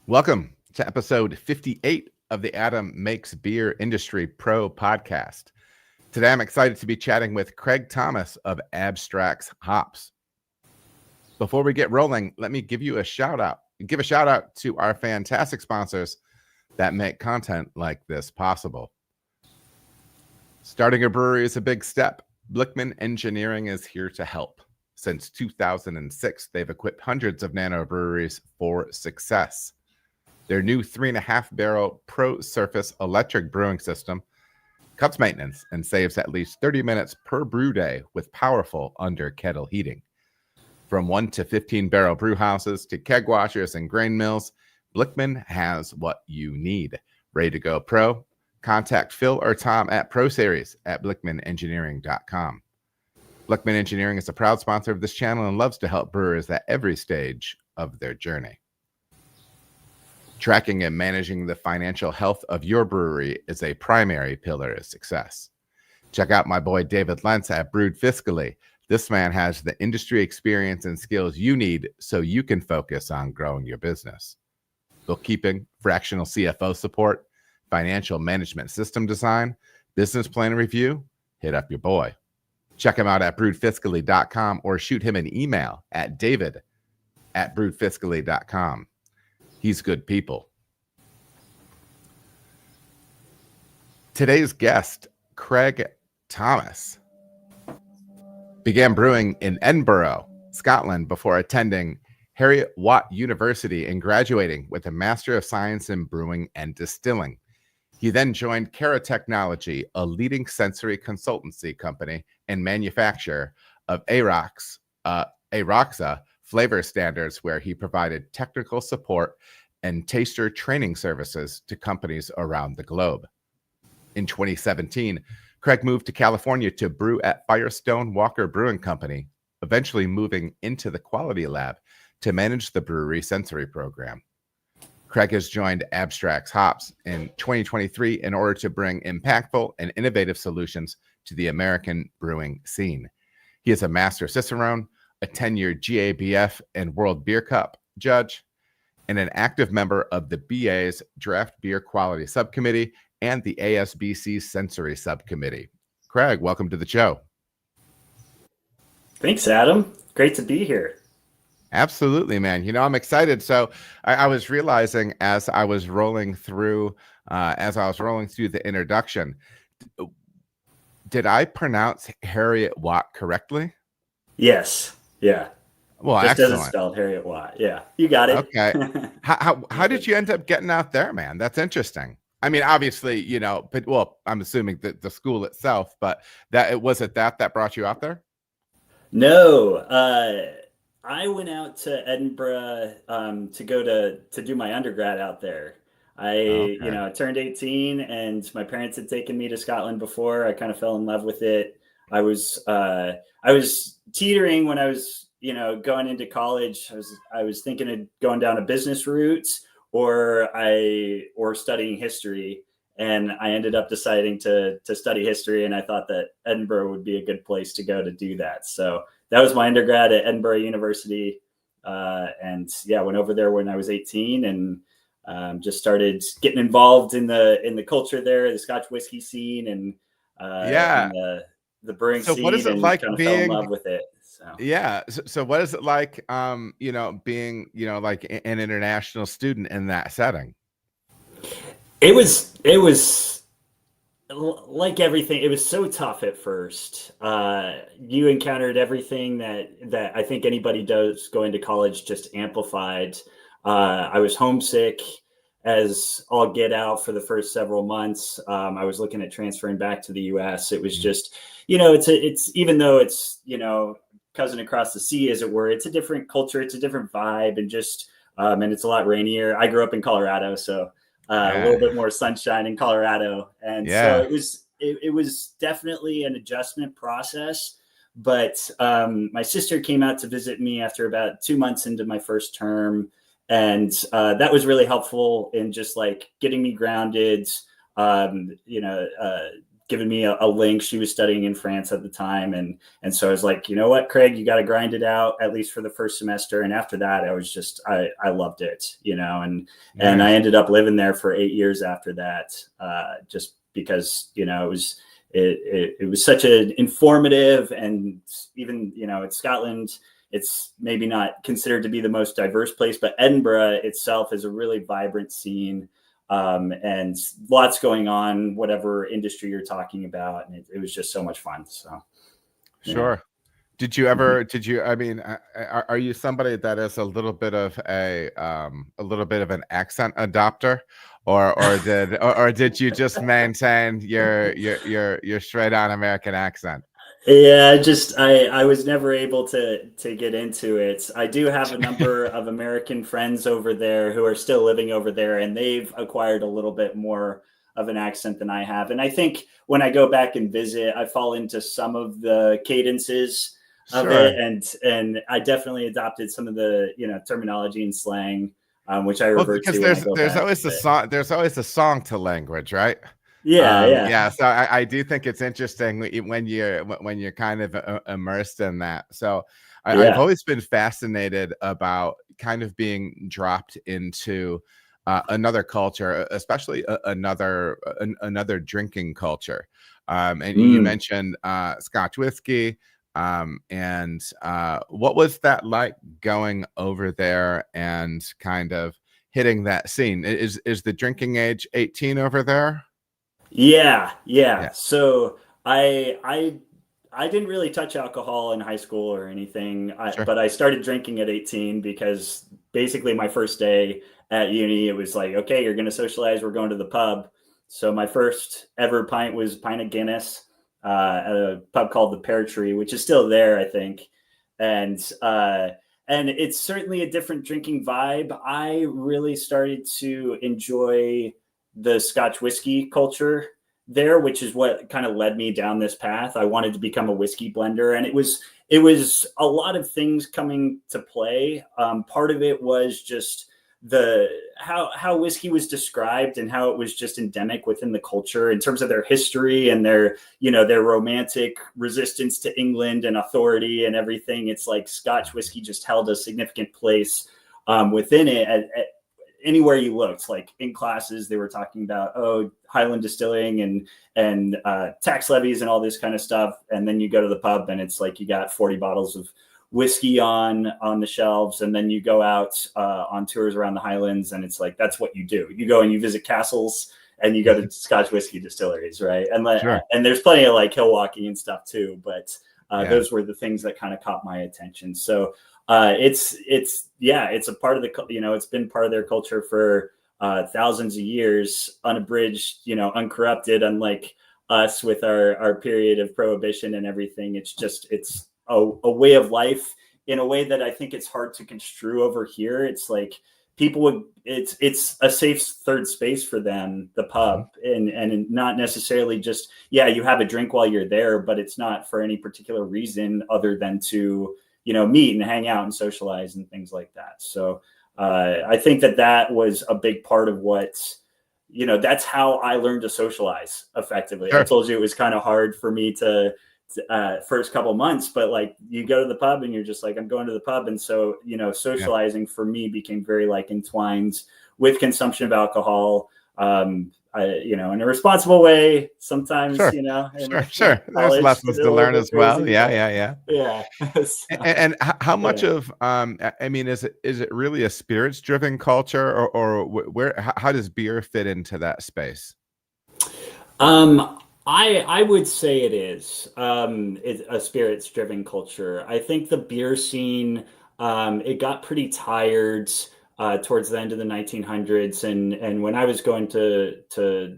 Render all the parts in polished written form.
Welcome to episode 58 of the Adam Makes Beer Industry Pro podcast. Today, I'm excited to be chatting with Craig Thomas of Abstrax Hops. Before we get rolling, let me give you a shout out. Give a shout out to our fantastic sponsors that make content like this possible. Starting a brewery is a big step. Blickman Engineering is here to help. Since 2006, they've equipped hundreds of nano breweries for success. Their new 3.5 barrel Pro Surface electric brewing system cuts maintenance and saves at least 30 minutes per brew day with powerful under kettle heating. From 1 to 15 barrel brew houses to keg washers and grain mills, Blickman has what you need. Ready to go pro? Contact Phil or Tom at ProSeries at blickmanengineering.com. Blickman Engineering is a proud sponsor of this channel and loves to help brewers at every stage of their journey. Tracking and managing the financial health of your brewery is a primary pillar of success. Check out my boy David Lentz at Brewed Fiscally. This man has the industry experience and skills you need so you can focus on growing your business. Bookkeeping, fractional CFO support, financial management system design, business plan review, hit up your boy. Check him out at brewedfiscally.com or shoot him an email at david@brewedfiscally.com. He's good people. Today's guest, Craig Thomas, began brewing in Edinburgh, Scotland, before attending Heriot-Watt University and graduating with a Master of Science in Brewing and Distilling. He then joined Cara Technology, a leading sensory consultancy company and manufacturer of Aroxa flavor standards, where he provided technical support and taster training services to companies around the globe. In 2017, Craig moved to California to brew at Firestone Walker Brewing Company, eventually moving into the quality lab to manage the brewery sensory program. Craig has joined Abstrax Hops in 2023 in order to bring impactful and innovative solutions to the American brewing scene. He is a Master Cicerone, a 10-year GABF and World Beer Cup judge, and an active member of the BA's Draft Beer Quality Subcommittee and the ASBC Sensory Subcommittee. Craig, welcome to the show. Thanks, Adam. Great to be here. Absolutely, man. You know, I'm excited. So I was realizing as I was rolling through the introduction, did I pronounce Heriot-Watt correctly? Yes. Yeah. Well, just excellent. As it's spelled, Heriot-Watt. Yeah, you got it. Okay. How did you end up getting out there, man? That's interesting. I mean, obviously, you know, but well, I'm assuming that the school itself, but that that brought you out there? No, I went out to Edinburgh to do my undergrad out there. I turned 18 and my parents had taken me to Scotland before. I kind of fell in love with it. I was teetering when I was, going into college. I was thinking of going down a business route or studying history. And I ended up deciding to study history. And I thought that Edinburgh would be a good place to go to do that. So that was my undergrad at Edinburgh University. Went over there when I was 18 and just started getting involved in the culture there, the Scotch whiskey scene and the brewing scene. What is it like kind of being fell in love with it? So. Yeah. So what is it like, being, like an international student in that setting? It was like everything. It was so tough at first. You encountered everything that I think anybody does going to college, just amplified. I was homesick as all get out for the first several months. I was looking at transferring back to the US. It was just, it's even though it's, cousin across the sea, as it were, it's a different culture. It's a different vibe and just, and it's a lot rainier. I grew up in Colorado, so a little bit more sunshine in Colorado. And so it was definitely an adjustment process. But my sister came out to visit me after about 2 months into my first term. And that was really helpful in just like getting me grounded, given me a link. She was studying in France at the time. And so I was like, you know what, Craig, you got to grind it out at least for the first semester. And after that, I was just, I loved it, and I ended up living there for 8 years after that, just because, it was such an informative, and even, it's Scotland. It's maybe not considered to be the most diverse place, but Edinburgh itself is a really vibrant scene, and lots going on, whatever industry you're talking about. And it was just so much fun. So, sure. Did you ever, are you somebody that is a little bit of an accent adopter, or did you just maintain your straight on American accent? Yeah, I was never able to get into it. I do have a number of American friends over there who are still living over there, and they've acquired a little bit more of an accent than I have. And I think when I go back and visit, I fall into some of the cadences of it, and I definitely adopted some of the terminology and slang, which I revert to. There's always a song. There's always a song to language, right? Yeah. So I do think it's interesting when you're kind of immersed in that. So I've always been fascinated about kind of being dropped into another culture, especially another drinking culture. And you mentioned Scotch whiskey. And what was that like going over there and kind of hitting that scene? Is the drinking age 18 over there? Yeah. So I didn't really touch alcohol in high school or anything, but I started drinking at 18 because basically my first day at uni, it was like, okay, you're going to socialize. We're going to the pub. So my first ever pint was a pint of Guinness at a pub called the Pear Tree, which is still there, I think. And it's certainly a different drinking vibe. I really started to enjoy the Scotch whiskey culture there, which is what kind of led me down this path. I wanted to become a whiskey blender, and it was a lot of things coming to play. Part of it was just how whiskey was described and how it was just endemic within the culture in terms of their history and their romantic resistance to England and authority and everything. It's like Scotch whiskey just held a significant place within it. Anywhere you looked, like in classes, they were talking about Highland distilling and tax levies and all this kind of stuff. And then you go to the pub and it's like you got 40 bottles of whiskey on the shelves, and then you go out on tours around the Highlands, and it's like that's what you do. You go and you visit castles and you go to Scotch whiskey distilleries, right? And and there's plenty of like hill walking and stuff too, but those were the things that kind of caught my attention. So it's a part of it's been part of their culture for thousands of years, unabridged, uncorrupted, unlike us with our period of prohibition and everything. It's a way of life in a way that I think it's hard to construe over here. It's like it's a safe third space for them, the pub, and not necessarily just, you have a drink while you're there, but it's not for any particular reason other than to meet and hang out and socialize and things like that. So I think that was a big part of what, that's how I learned to socialize effectively. Sure. I told you it was kind of hard for me to first couple months, but like you go to the pub and you're just like, I'm going to the pub. And so, socializing for me became very like entwined with consumption of alcohol. In a responsible way sometimes, Sure. Sure. There's lessons to learn as well. Yeah. And how much of, is it really a spirits driven culture or how does beer fit into that space? I would say it is. It's a spirits driven culture. I think the beer scene, it got pretty tired towards the end of the 1900s, and when I was going to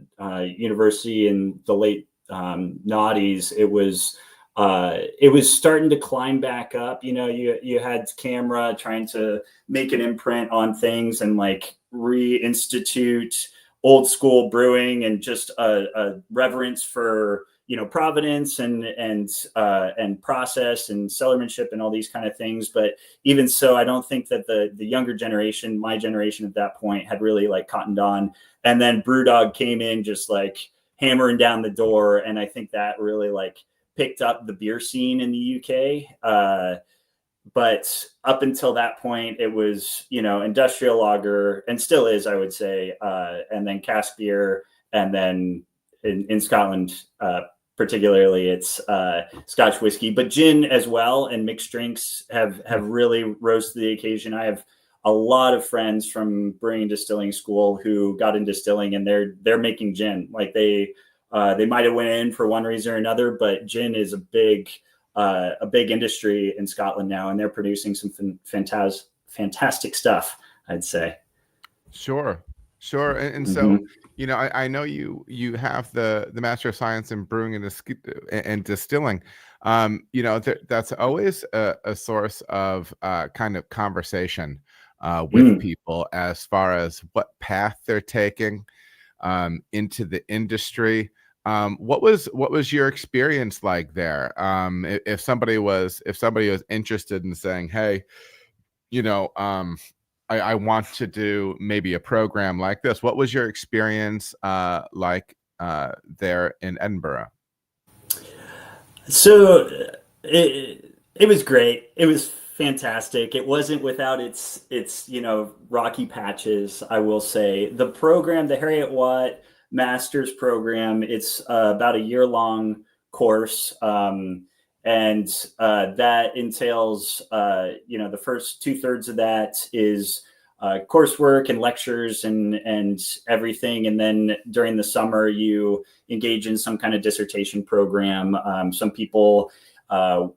university in the late noughties, it was starting to climb back up. You had camera trying to make an imprint on things and like reinstitute old school brewing and just a reverence for provenance and process and cellarmanship and all these kind of things. But even so, I don't think that the younger generation, my generation at that point, had really like cottoned on. And then Brewdog came in just like hammering down the door. And I think that really like picked up the beer scene in the UK. But up until that point, it was, industrial lager, and still is, I would say, and then cask beer, and then in Scotland, particularly, it's Scotch whiskey, but gin as well, and mixed drinks have really rose to the occasion. I have a lot of friends from Brewing and Distilling school who got into distilling, and they're making gin. Like they might have went in for one reason or another, but gin is a big industry in Scotland now, and they're producing some fantastic stuff, I'd say. Sure. And so, I know you have the Master of Science in Brewing and Distilling. That's always a source of kind of conversation with people as far as what path they're taking into the industry. What was your experience like there? If somebody was interested in saying, hey, I want to do maybe a program like this, what was your experience like there in Edinburgh? So it was great. It was fantastic. It wasn't without its rocky patches, I will say. The program, the Heriot-Watt Master's program, it's about a year-long course, and that entails the first 2/3 of that is coursework and lectures and everything, and then during the summer you engage in some kind of dissertation program. Some people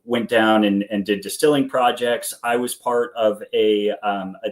went down and did distilling projects. I was part of a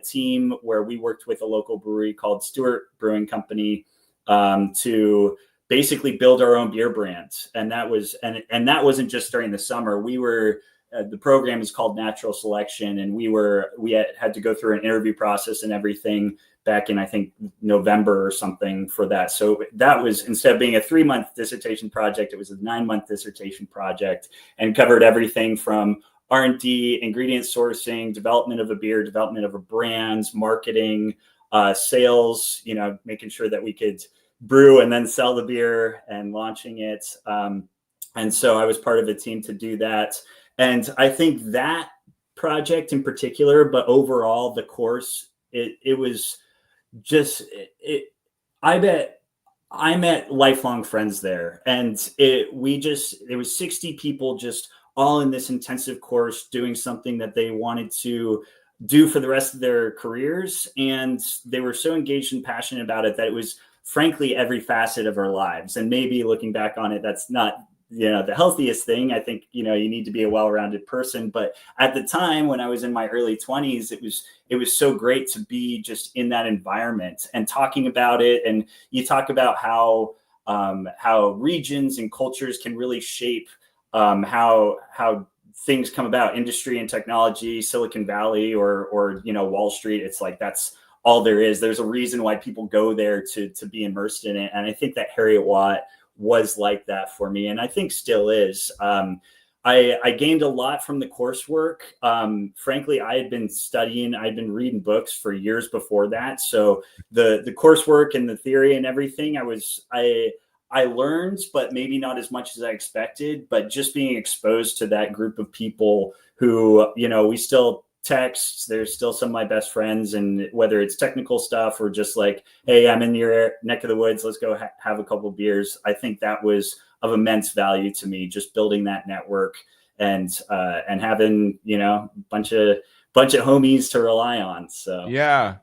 team where we worked with a local brewery called Stewart Brewing Company to basically build our own beer brand. And that wasn't just during the summer. We were, the program is called Natural Selection, and we had to go through an interview process and everything back in, I think, November or something for that. So that was, instead of being a 3-month dissertation project, it was a 9-month dissertation project, and covered everything from R&D, ingredient sourcing, development of a beer, development of a brand, marketing, sales, making sure that we could brew and then sell the beer and launching it. And so I was part of a team to do that. And I think that project in particular, but overall the course, it was just, I met lifelong friends there. And it was 60 people just all in this intensive course doing something that they wanted to do for the rest of their careers. And they were so engaged and passionate about it that it was frankly every facet of our lives. And maybe looking back on it, that's not the healthiest thing. I think you need to be a well-rounded person, but at the time when I was in my early 20s, it was so great to be just in that environment and talking about it. And you talk about how regions and cultures can really shape how things come about, industry and technology, Silicon Valley or Wall Street. It's like that's all there is. There's a reason why people go there to be immersed in it. And I think that Heriot-Watt was like that for me, and I think still is. I gained a lot from the coursework. Frankly, I had been studying, I'd been reading books for years before that. So the coursework and the theory and everything, I learned, but maybe not as much as I expected. But just being exposed to that group of people who, we still text, there's still some of my best friends, and whether it's technical stuff or just like, hey, I'm in your neck of the woods, let's go have a couple beers. I think that was of immense value to me, just building that network and having, a bunch of homies to rely on. So yeah,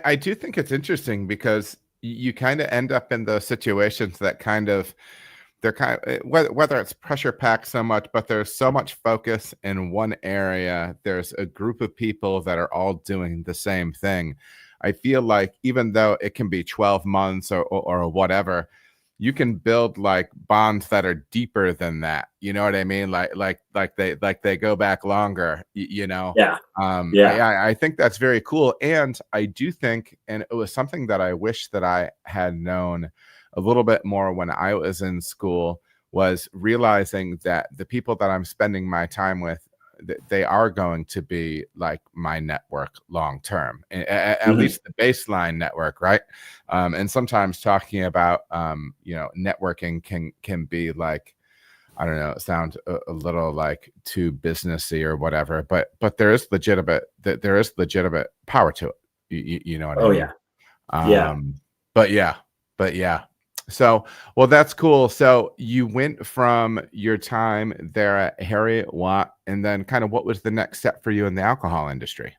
I do think it's interesting because you kind of end up in those situations that whether it's pressure packed so much, but there's so much focus in one area. There's a group of people that are all doing the same thing. I feel like even though it can be 12 months or whatever, you can build like bonds that are deeper than that. You know what I mean? Like they go back longer, Yeah. I think that's very cool. And I do think, and it was something that I wish that I had known a little bit more when I was in school, was realizing that the people that I'm spending my time with, they are going to be like my network long term, at least the baseline network, right? And sometimes talking about networking can be like, I don't know, sound a little like too businessy or whatever, but there is legitimate power to it. You know what I mean? Yeah. But yeah. So, well, that's cool. So you went from your time there at Heriot-Watt, and then kind of what was the next step for you in the alcohol industry?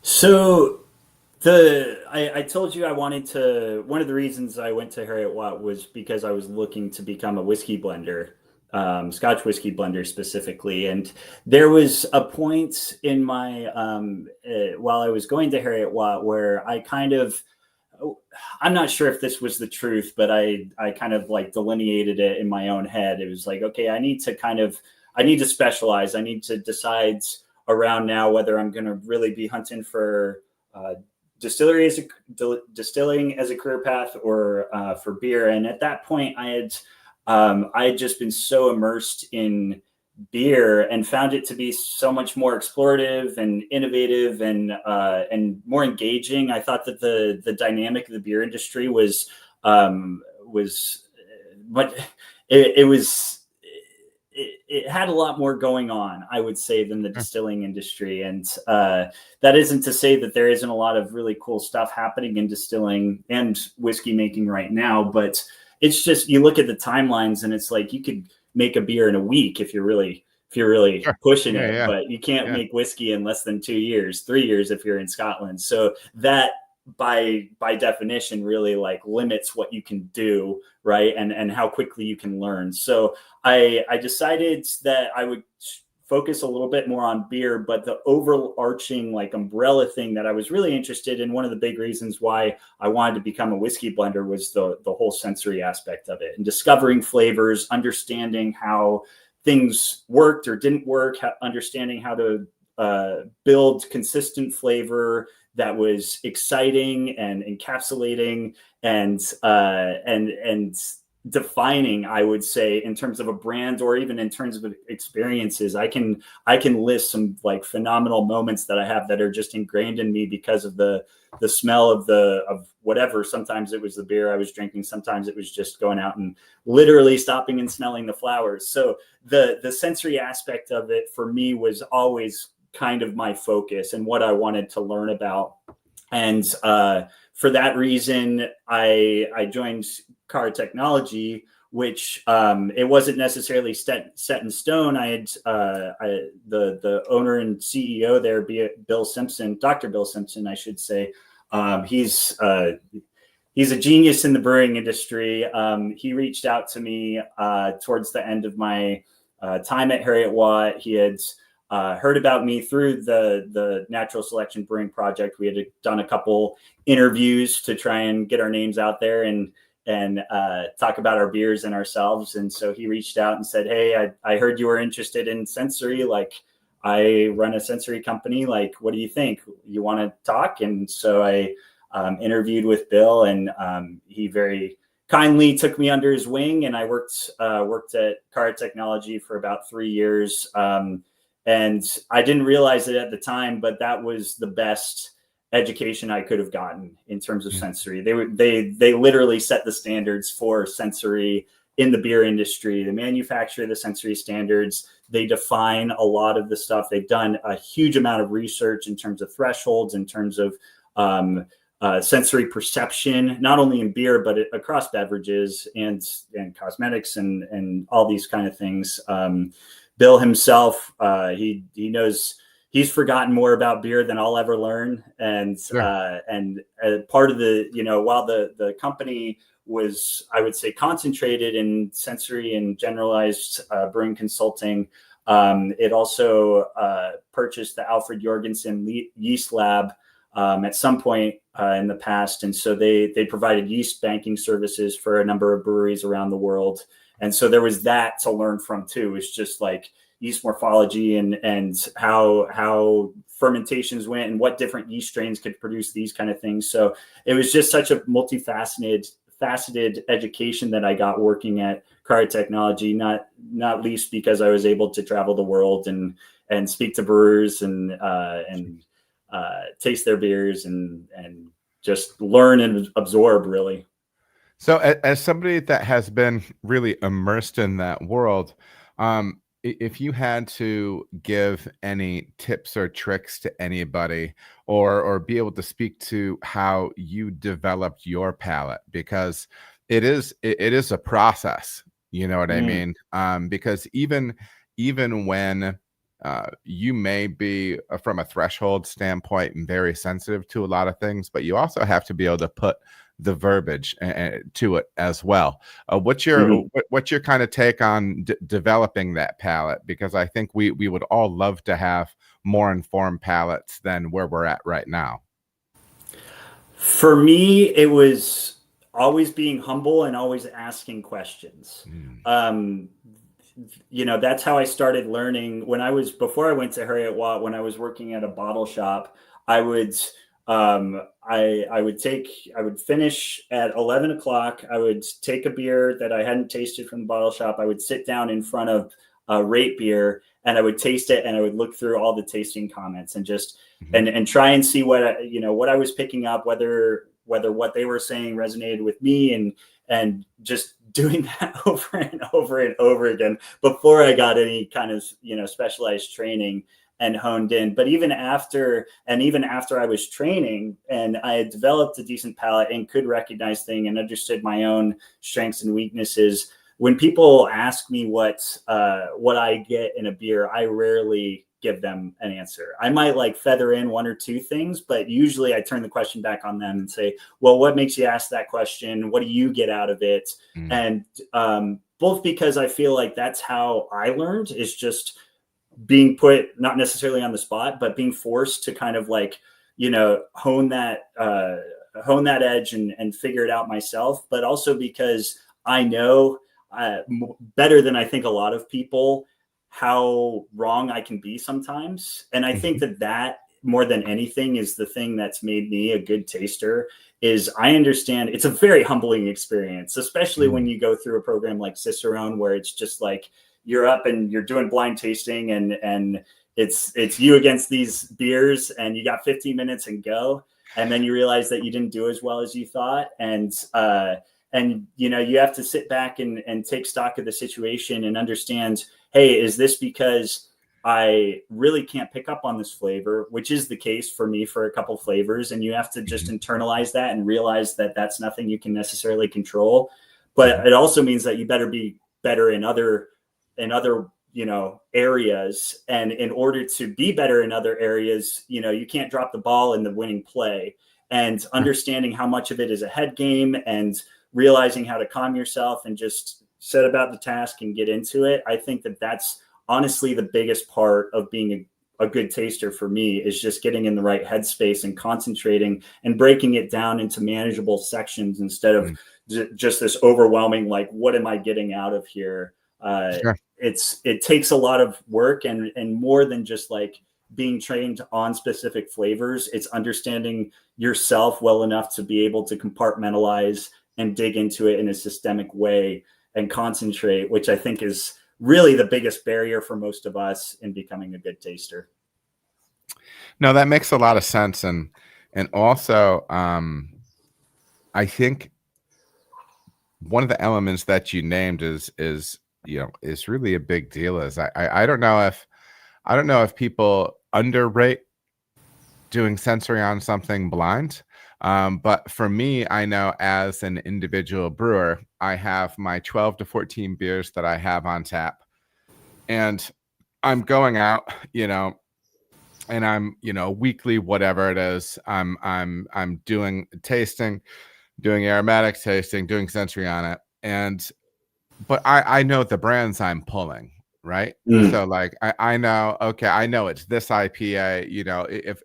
So I told you I wanted to, one of the reasons I went to Heriot-Watt was because I was looking to become a whiskey blender, Scotch whiskey blender specifically. And there was a point in my, while I was going to Heriot-Watt where I'm not sure if this was the truth, but I kind of like delineated it in my own head. It was like, okay, I need to specialize. I need to decide around now whether I'm going to really be hunting for distilling as a career path or for beer. And at that point I had just been so immersed in beer and found it to be so much more explorative and innovative and more engaging. I thought that the dynamic of the beer industry was but it had a lot more going on, I would say, than the distilling industry. And that isn't to say that there isn't a lot of really cool stuff happening in distilling and whiskey making right now, but it's just, you look at the timelines and it's like you could make a beer in a week if you're really pushing it, but you can't make whiskey in less than 2 years, 3 years if you're in Scotland. So that by definition really like limits what you can do, right? And how quickly you can learn. So I decided that I would focus a little bit more on beer, but the overarching like umbrella thing that I was really interested in, one of the big reasons why I wanted to become a whiskey blender was the whole sensory aspect of it and discovering flavors, understanding how things worked or didn't work, understanding how to build consistent flavor that was exciting and encapsulating and defining, I would say, in terms of a brand or even in terms of experiences. I can list some like phenomenal moments that I have that are just ingrained in me because of the smell of whatever. Sometimes it was the beer I was drinking. Sometimes it was just going out and literally stopping and smelling the flowers. So the sensory aspect of it for me was always kind of my focus and what I wanted to learn about. And for that reason, I joined Cara Technology, which it wasn't necessarily set in stone. I had the owner and CEO there, Bill Simpson, Dr. Bill Simpson, I should say. He's a genius in the brewing industry. He reached out to me towards the end of my time at Heriot-Watt. He had heard about me through the Natural Selection Brewing Project. We had done a couple interviews to try and get our names out there and talk about our beers and ourselves. And so he reached out and said, "Hey, I heard you were interested in sensory. Like, I run a sensory company. Like, what do you think? You want to talk?" And so I interviewed with Bill, and he very kindly took me under his wing. And I worked at Cara Technology for about 3 years. And I didn't realize it at the time, but that was the best education I could have gotten in terms of sensory. They literally set the standards for sensory in the beer industry. They manufacture the sensory standards. They define a lot of the stuff. They've done a huge amount of research in terms of thresholds, in terms of sensory perception, not only in beer, but across beverages and cosmetics and all these kind of things. Bill himself, he knows he's forgotten more about beer than I'll ever learn. And part of while the company was, I would say, concentrated in sensory and generalized brewing consulting, it also purchased the Alfred Jorgensen yeast lab at some point in the past. And so they provided yeast banking services for a number of breweries around the world. And so there was that to learn from too. It's just like yeast morphology and how fermentations went and what different yeast strains could produce these kind of things. So it was just such a faceted education that I got working at Cara Technology, not least because I was able to travel the world and speak to brewers and taste their beers and just learn and absorb, really. So as somebody that has been really immersed in that world, if you had to give any tips or tricks to anybody, or be able to speak to how you developed your palate, because it is a process, you know what I mean? Because even when you may be from a threshold standpoint and very sensitive to a lot of things, but you also have to be able to put the verbiage to it as well. What's your kind of take on developing that palate? Because I think we would all love to have more informed palates than where we're at right now. For me, it was always being humble and always asking questions. You know, that's how I started learning. Before I went to Heriot-Watt, when I was working at a bottle shop, I would finish at 11 o'clock. I would take a beer that I hadn't tasted from the bottle shop. I would sit down in front of rate beer and I would taste it, and I would look through all the tasting comments and just and try and see what I was picking up, whether what they were saying resonated with me, and just doing that over and over and over again before I got any kind of specialized training and honed in. But even after I was training and I had developed a decent palate and could recognize things and understood my own strengths and weaknesses, when people ask me what I get in a beer, I rarely give them an answer. I might feather in one or two things, but usually I turn the question back on them and say, well, what makes you ask that question? What do you get out of it? And both because I feel like that's how I learned, is just being put, not necessarily on the spot, but being forced to kind of hone that edge and figure it out myself. But also because I know better than I think a lot of people how wrong I can be sometimes. And I think that more than anything is the thing that's made me a good taster. Is I understand it's a very humbling experience, especially when you go through a program like Cicerone, where it's just like you're up and you're doing blind tasting and it's you against these beers and you got 15 minutes and go. And then you realize that you didn't do as well as you thought. And you have to sit back and take stock of the situation and understand, hey, is this because I really can't pick up on this flavor, which is the case for me for a couple flavors. And you have to just internalize that and realize that that's nothing you can necessarily control. But it also means that you better be better in other areas. And in order to be better in other areas, you can't drop the ball in the winning play. And understanding how much of it is a head game and realizing how to calm yourself and just set about the task and get into it. I think that that's honestly the biggest part of being a good taster for me, is just getting in the right headspace and concentrating and breaking it down into manageable sections instead of just this overwhelming, what am I getting out of here? It takes a lot of work and more than just being trained on specific flavors. It's understanding yourself well enough to be able to compartmentalize and dig into it in a systemic way and concentrate, which I think is really the biggest barrier for most of us in becoming a good taster. No, that makes a lot of sense. And also, I think one of the elements that you named is really a big deal. Is I don't know if people underrate doing sensory on something blind. But for me, I know as an individual brewer, I have my 12 to 14 beers that I have on tap, and I'm going out, and I'm, weekly, whatever it is, I'm doing tasting, doing aromatic tasting, doing sensory on it. But I know the brands I'm pulling, right? So I know, okay, I know it's this IPA,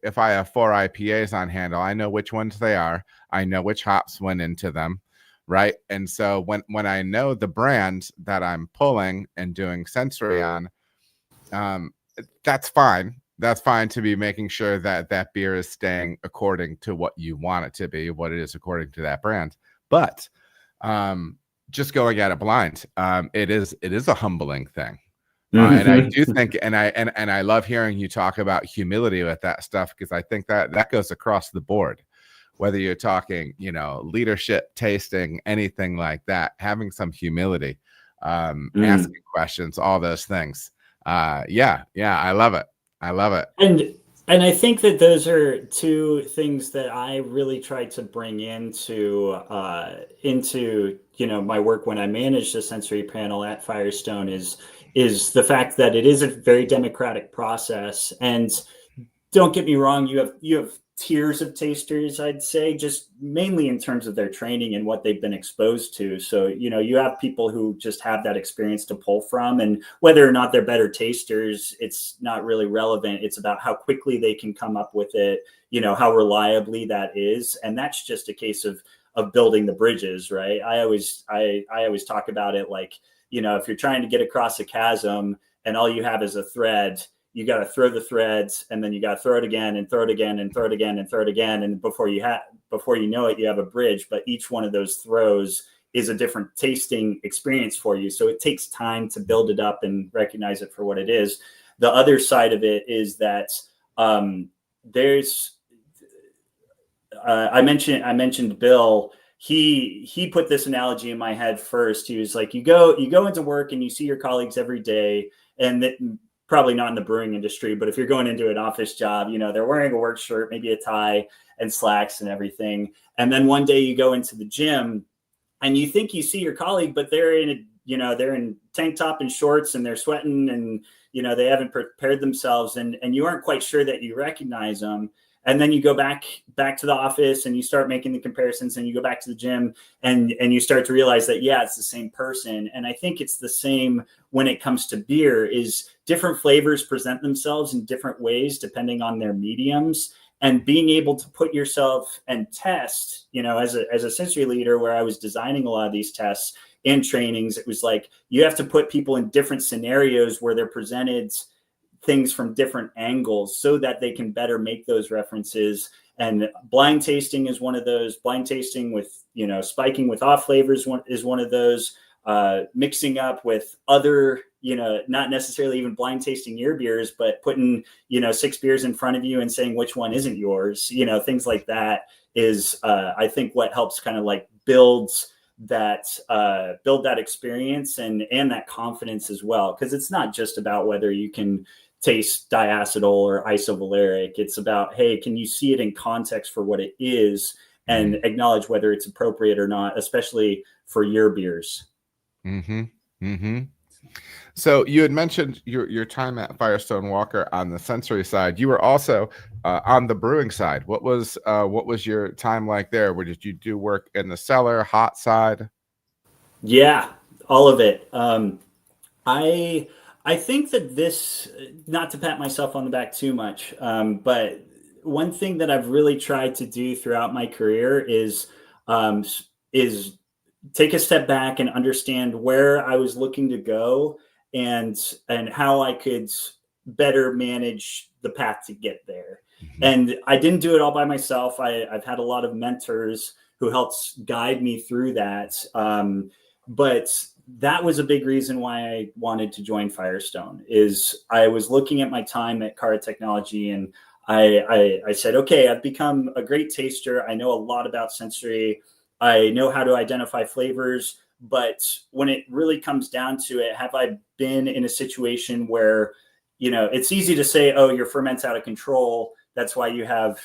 if I have 4 IPAs on handle, I know which ones they are. I know which hops went into them, right? And so when I know the brand that I'm pulling and doing sensory on, that's fine. That's fine to be making sure that that beer is staying according to what you want it to be, what it is according to that brand. But just going at it blind, it is a humbling thing, And I do think, and I love hearing you talk about humility with that stuff, because I think that goes across the board, whether you're talking, leadership, tasting, anything like that, having some humility, asking questions, all those things. Yeah, I love it. I love it. And I think that those are two things that I really try to bring into my work when I manage the sensory panel at Firestone is the fact that it is a very democratic process. And don't get me wrong, you have tiers of tasters, I'd say, just mainly in terms of their training and what they've been exposed to. So, you have people who just have that experience to pull from, and whether or not they're better tasters, it's not really relevant. It's about how quickly they can come up with it, how reliably that is. And that's just a case of building the bridges, right? I always talk about it like, if you're trying to get across a chasm and all you have is a thread, you got to throw the threads, and then you got to throw it again and throw it again and throw it again and throw it again. And before you know it, you have a bridge. But each one of those throws is a different tasting experience for you. So it takes time to build it up and recognize it for what it is. The other side of it is that I mentioned Bill. He put this analogy in my head first. He was like, you go into work and you see your colleagues every day, and probably not in the brewing industry, but if you're going into an office job, they're wearing a work shirt, maybe a tie and slacks and everything. And then one day you go into the gym and you think you see your colleague, but they're in tank top and shorts, and they're sweating, and, they haven't prepared themselves, and you aren't quite sure that you recognize them. And then you go back to the office and you start making the comparisons, and you go back to the gym and you start to realize that, yeah, it's the same person. And I think it's the same when it comes to beer. Is different flavors present themselves in different ways depending on their mediums, and being able to put yourself and test, as a sensory leader, where I was designing a lot of these tests and trainings, it was like, you have to put people in different scenarios where they're presented things from different angles so that they can better make those references. And blind tasting is one of those. Blind tasting with, spiking with off flavors is one of those. Mixing up with other, not necessarily even blind tasting your beers, but putting, 6 beers in front of you and saying which one isn't yours, things like that is, I think, what helps kind of like build that experience and that confidence as well. Because it's not just about whether you can taste diacetyl or isovaleric. It's about, hey, can you see it in context for what it is and acknowledge whether it's appropriate or not, especially for your beers. So you had mentioned your time at Firestone Walker on the sensory side. You were also on the brewing side. What was your time like there? Where did you do work in the cellar, hot side? Yeah, all of it. I think that this, not to pat myself on the back too much, but one thing that I've really tried to do throughout my career is take a step back and understand where I was looking to go and how I could better manage the path to get there. And I didn't do it all by myself. I've had a lot of mentors who helped guide me through that. But that was a big reason why I wanted to join Firestone. Is I was looking at my time at Cara Technology, and I said, okay, I've become a great taster. I know a lot about sensory. I know how to identify flavors, but when it really comes down to it, have I been in a situation where, it's easy to say, oh, your ferment's out of control, that's why you have,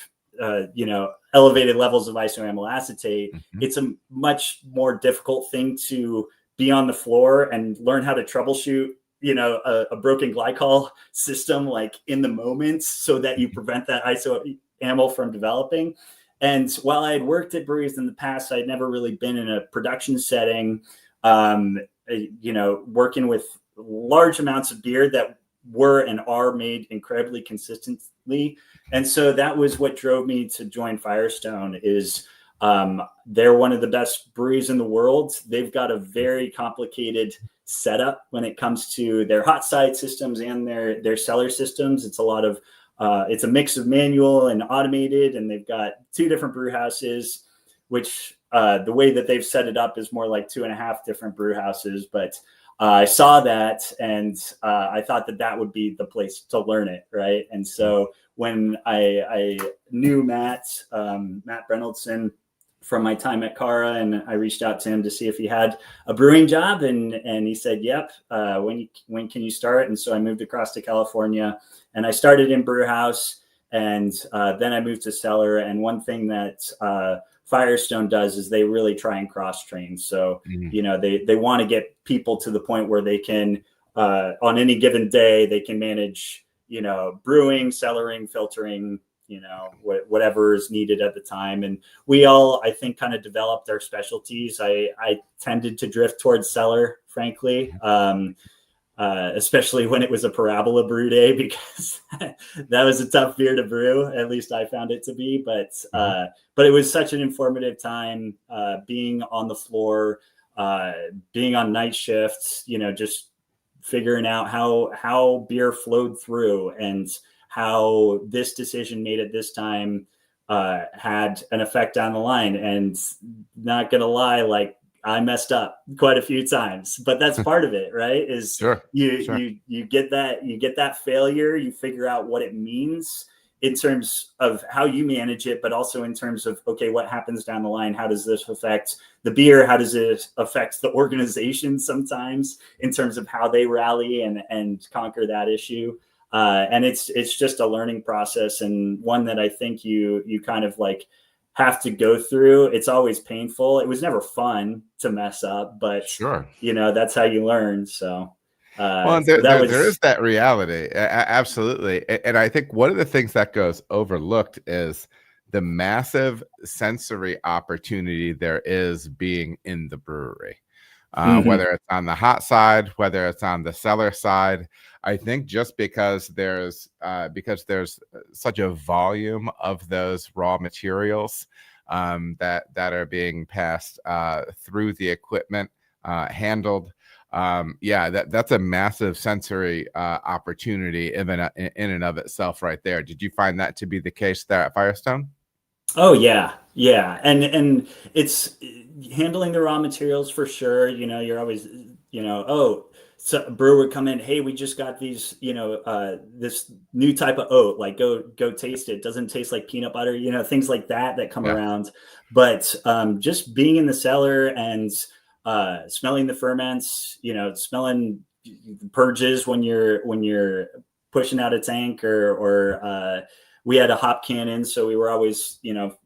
elevated levels of isoamyl acetate. It's a much more difficult thing to be on the floor and learn how to troubleshoot, a broken glycol system, like in the moment, so that you prevent that isoamyl from developing. And while I had worked at breweries in the past, I'd never really been in a production setting, working with large amounts of beer that were and are made incredibly consistently. And so that was what drove me to join Firestone. Is they're one of the best breweries in the world. They've got a very complicated setup when it comes to their hot side systems and their cellar systems. It's a lot of it's a mix of manual and automated, and they've got 2 different brew houses, which the way that they've set it up is more like 2.5 different brew houses. But I saw that, and I thought that would be the place to learn it, right? And so when I knew Matt Brennelson from my time at Cara, and I reached out to him to see if he had a brewing job, and he said, "Yep. When can you start?" And so I moved across to California, and I started in brew house, and then I moved to cellar. And one thing that Firestone does is they really try and cross train. So, they want to get people to the point where they can, on any given day, they can manage, brewing, cellaring, filtering, whatever is needed at the time. And we all, I think, kind of developed our specialties. I tended to drift towards cellar, frankly. Especially when it was a parabola brew day, because that was a tough beer to brew. At least I found it to be, but it was such an informative time, being on the floor, being on night shifts, just figuring out how beer flowed through and how this decision made at this time had an effect down the line. And not gonna lie, like, I messed up quite a few times, but that's part of it, right? Is you get that failure, you figure out what it means in terms of how you manage it, but also in terms of, okay, what happens down the line? How does this affect the beer? How does it affect the organization sometimes in terms of how they rally and conquer that issue? And it's just a learning process, and one that I think you kind of like have to go through. It's always painful. It was never fun to mess up, but that's how you learn. So, well, there is that reality. Absolutely. And I think one of the things that goes overlooked is the massive sensory opportunity there is being in the brewery. Whether it's on the hot side, whether it's on the cellar side. I think just because there's such a volume of those raw materials that are being passed through the equipment, handled. That's a massive sensory opportunity in and of itself right there. Did you find that to be the case there at Firestone? Oh yeah. And it's handling the raw materials for sure. You're always, so a brewer would come in, hey, we just got these, this new type of oat, like go taste it. It doesn't taste like peanut butter, things like that come around. But just being in the cellar and smelling the ferments, smelling purges when you're pushing out a tank or we had a hop cannon, so we were always,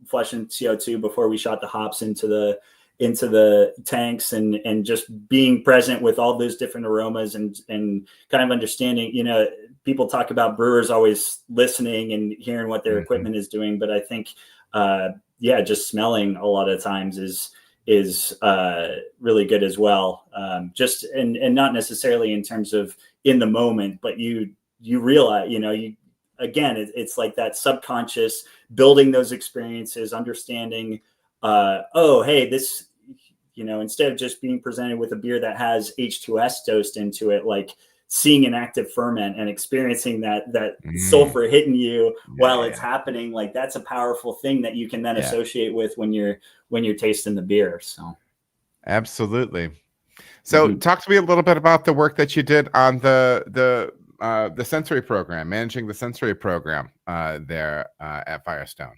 flushing CO2 before we shot the hops into the tanks, and just being present with all those different aromas and kind of understanding. People talk about brewers always listening and hearing what their equipment is doing, but I think just smelling a lot of times is really good as well. Just and not necessarily in terms of in the moment, but you realize, again, it's like that subconscious building those experiences, understanding, hey, this, instead of just being presented with a beer that has H2S dosed into it, like seeing an active ferment and experiencing that sulfur hitting you while it's happening, like that's a powerful thing that you can then associate with when you're tasting the beer. So absolutely. So talk to me a little bit about the work that you did on the sensory program, managing the sensory program there at Firestone.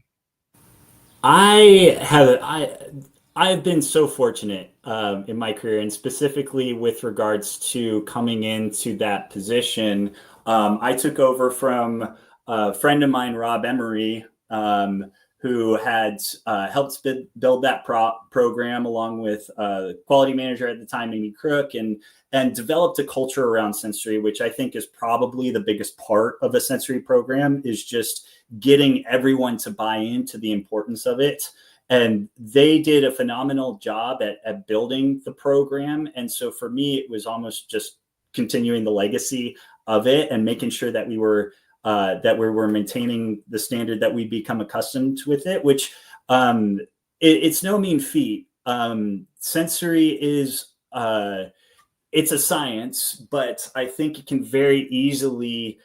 I've been so fortunate in my career, and specifically with regards to coming into that position. I took over from a friend of mine, Rob Emery, who had helped build that program along with quality manager at the time, Amy Crook, and developed a culture around sensory, which I think is probably the biggest part of a sensory program, is just getting everyone to buy into the importance of it. And they did a phenomenal job at building the program. And so for me, it was almost just continuing the legacy of it and making sure that we were maintaining the standard that we become accustomed with it, which it's no mean feat. Sensory is it's a science, but I think it can very easily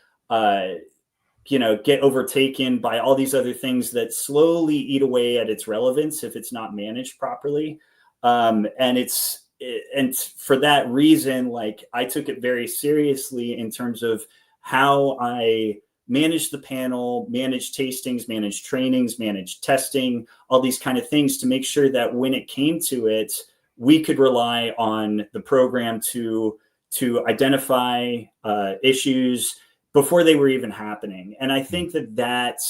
get overtaken by all these other things that slowly eat away at its relevance if it's not managed properly. And it's and for that reason, like I took it very seriously in terms of how I manage the panel, manage tastings, manage trainings, manage testing, all these kind of things to make sure that when it came to it, we could rely on the program to identify issues before they were even happening. And I think that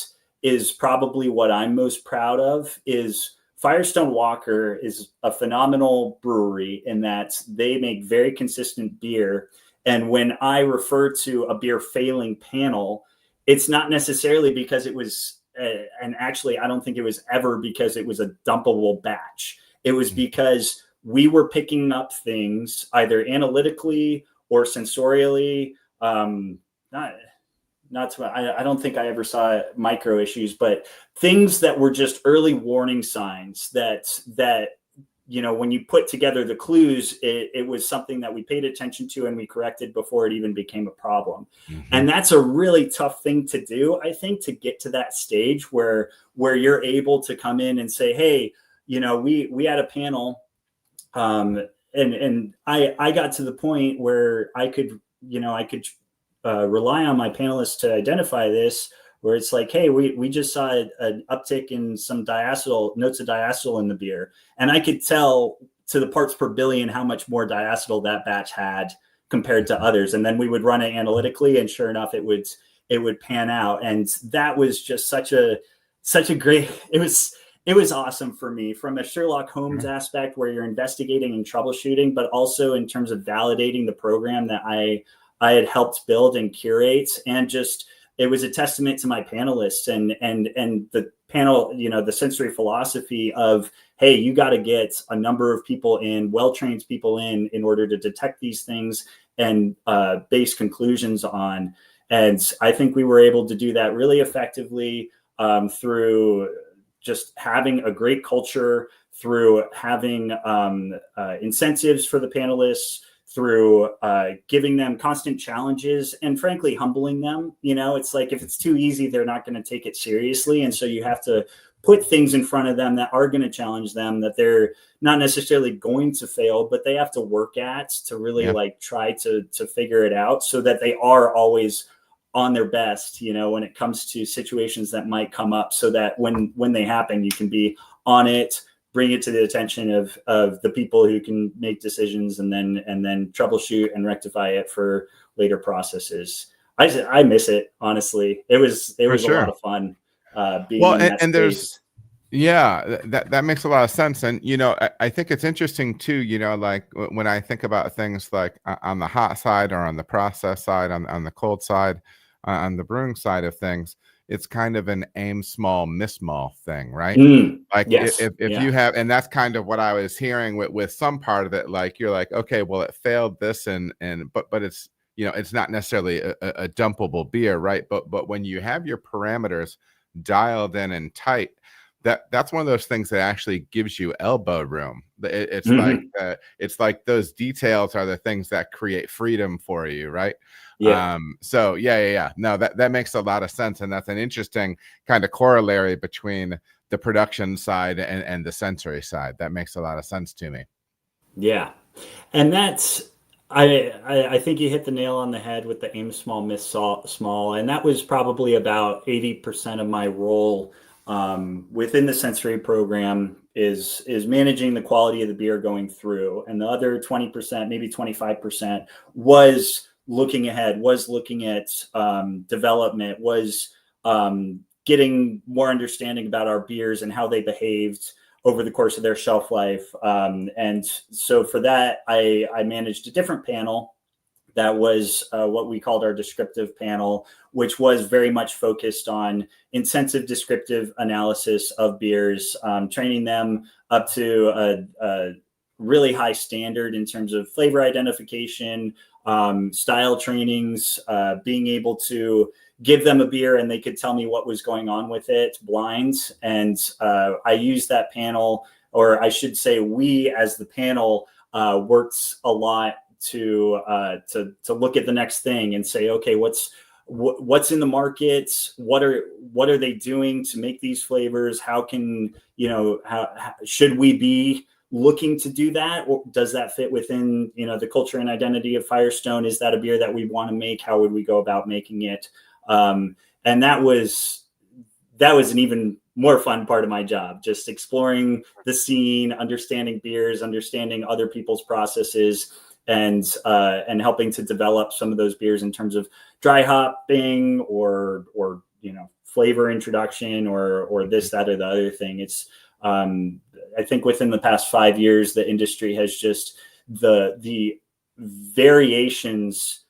is probably what I'm most proud of. Is Firestone Walker is a phenomenal brewery in that they make very consistent beer. And when I refer to a beer failing panel, it's not necessarily because it was, and actually, I don't think it was ever because it was a dumpable batch. It was because we were picking up things either analytically or sensorially. I don't think I ever saw micro issues, but things that were just early warning signs that when you put together the clues, it was something that we paid attention to and we corrected before it even became a problem. Mm-hmm. And that's a really tough thing to do, I think, to get to that stage where you're able to come in and say, hey, we had a panel, and I got to the point where I could rely on my panelists to identify this, where it's like, hey, we just saw an uptick in some notes of diacetyl in the beer. And I could tell to the parts per billion how much more diacetyl that batch had compared to others. And then we would run it analytically, and sure enough, it would pan out. And that was just such a great, it was awesome for me from a Sherlock Holmes aspect where you're investigating and troubleshooting, but also in terms of validating the program that I had helped build and curate. And just, it was a testament to my panelists and the panel, the sensory philosophy of, hey, you got to get a number of people in, well-trained people in order to detect these things and base conclusions on. And I think we were able to do that really effectively through just having a great culture, through having incentives for the panelists, through giving them constant challenges and frankly humbling them. It's like if it's too easy, they're not going to take it seriously. And so you have to put things in front of them that are going to challenge them, that they're not necessarily going to fail, but they have to work at to really try to figure it out so that they are always on their best, when it comes to situations that might come up, so that when they happen, you can be on it, bring it to the attention of the people who can make decisions, and then troubleshoot and rectify it for later processes. I miss it, honestly. It was a lot of fun being in that space. That makes a lot of sense. And, I think it's interesting too, like when I think about things like on the hot side or on the process side, on the cold side, on the brewing side of things, it's kind of an aim small, miss small thing, right? If you have, and that's kind of what I was hearing with some part of it, like you're like, okay, well, it failed this but it's, it's not necessarily a dumpable beer, right? But when you have your parameters dialed in and tight, that's one of those things that actually gives you elbow room. It's like those details are the things that create freedom for you, right? No, that makes a lot of sense, and that's an interesting kind of corollary between the production side and the sensory side. That makes a lot of sense to me. Yeah, and that's I think you hit the nail on the head with the aim small, miss small, and that was probably about 80% of my role within the sensory program is managing the quality of the beer going through, and the other 20%, maybe 25%, was looking ahead, was looking at development, was getting more understanding about our beers and how they behaved over the course of their shelf life. And so for that, I managed a different panel that was what we called our Descriptive Panel, which was very much focused on intensive descriptive analysis of beers, training them up to a really high standard in terms of flavor identification, style trainings, being able to give them a beer and they could tell me what was going on with it blind. And I used that panel, or I should say we as the panel worked a lot to look at the next thing and say, okay, what's in the market? What are they doing to make these flavors? How can, how should we be looking to do that? Or does that fit within, the culture and identity of Firestone? Is that a beer that we want to make? How would we go about making it? And that was an even more fun part of my job, just exploring the scene, understanding beers, understanding other people's processes, and helping to develop some of those beers in terms of dry hopping or flavor introduction or this, that, or the other thing. It's I think within the past 5 years, the industry has just the variations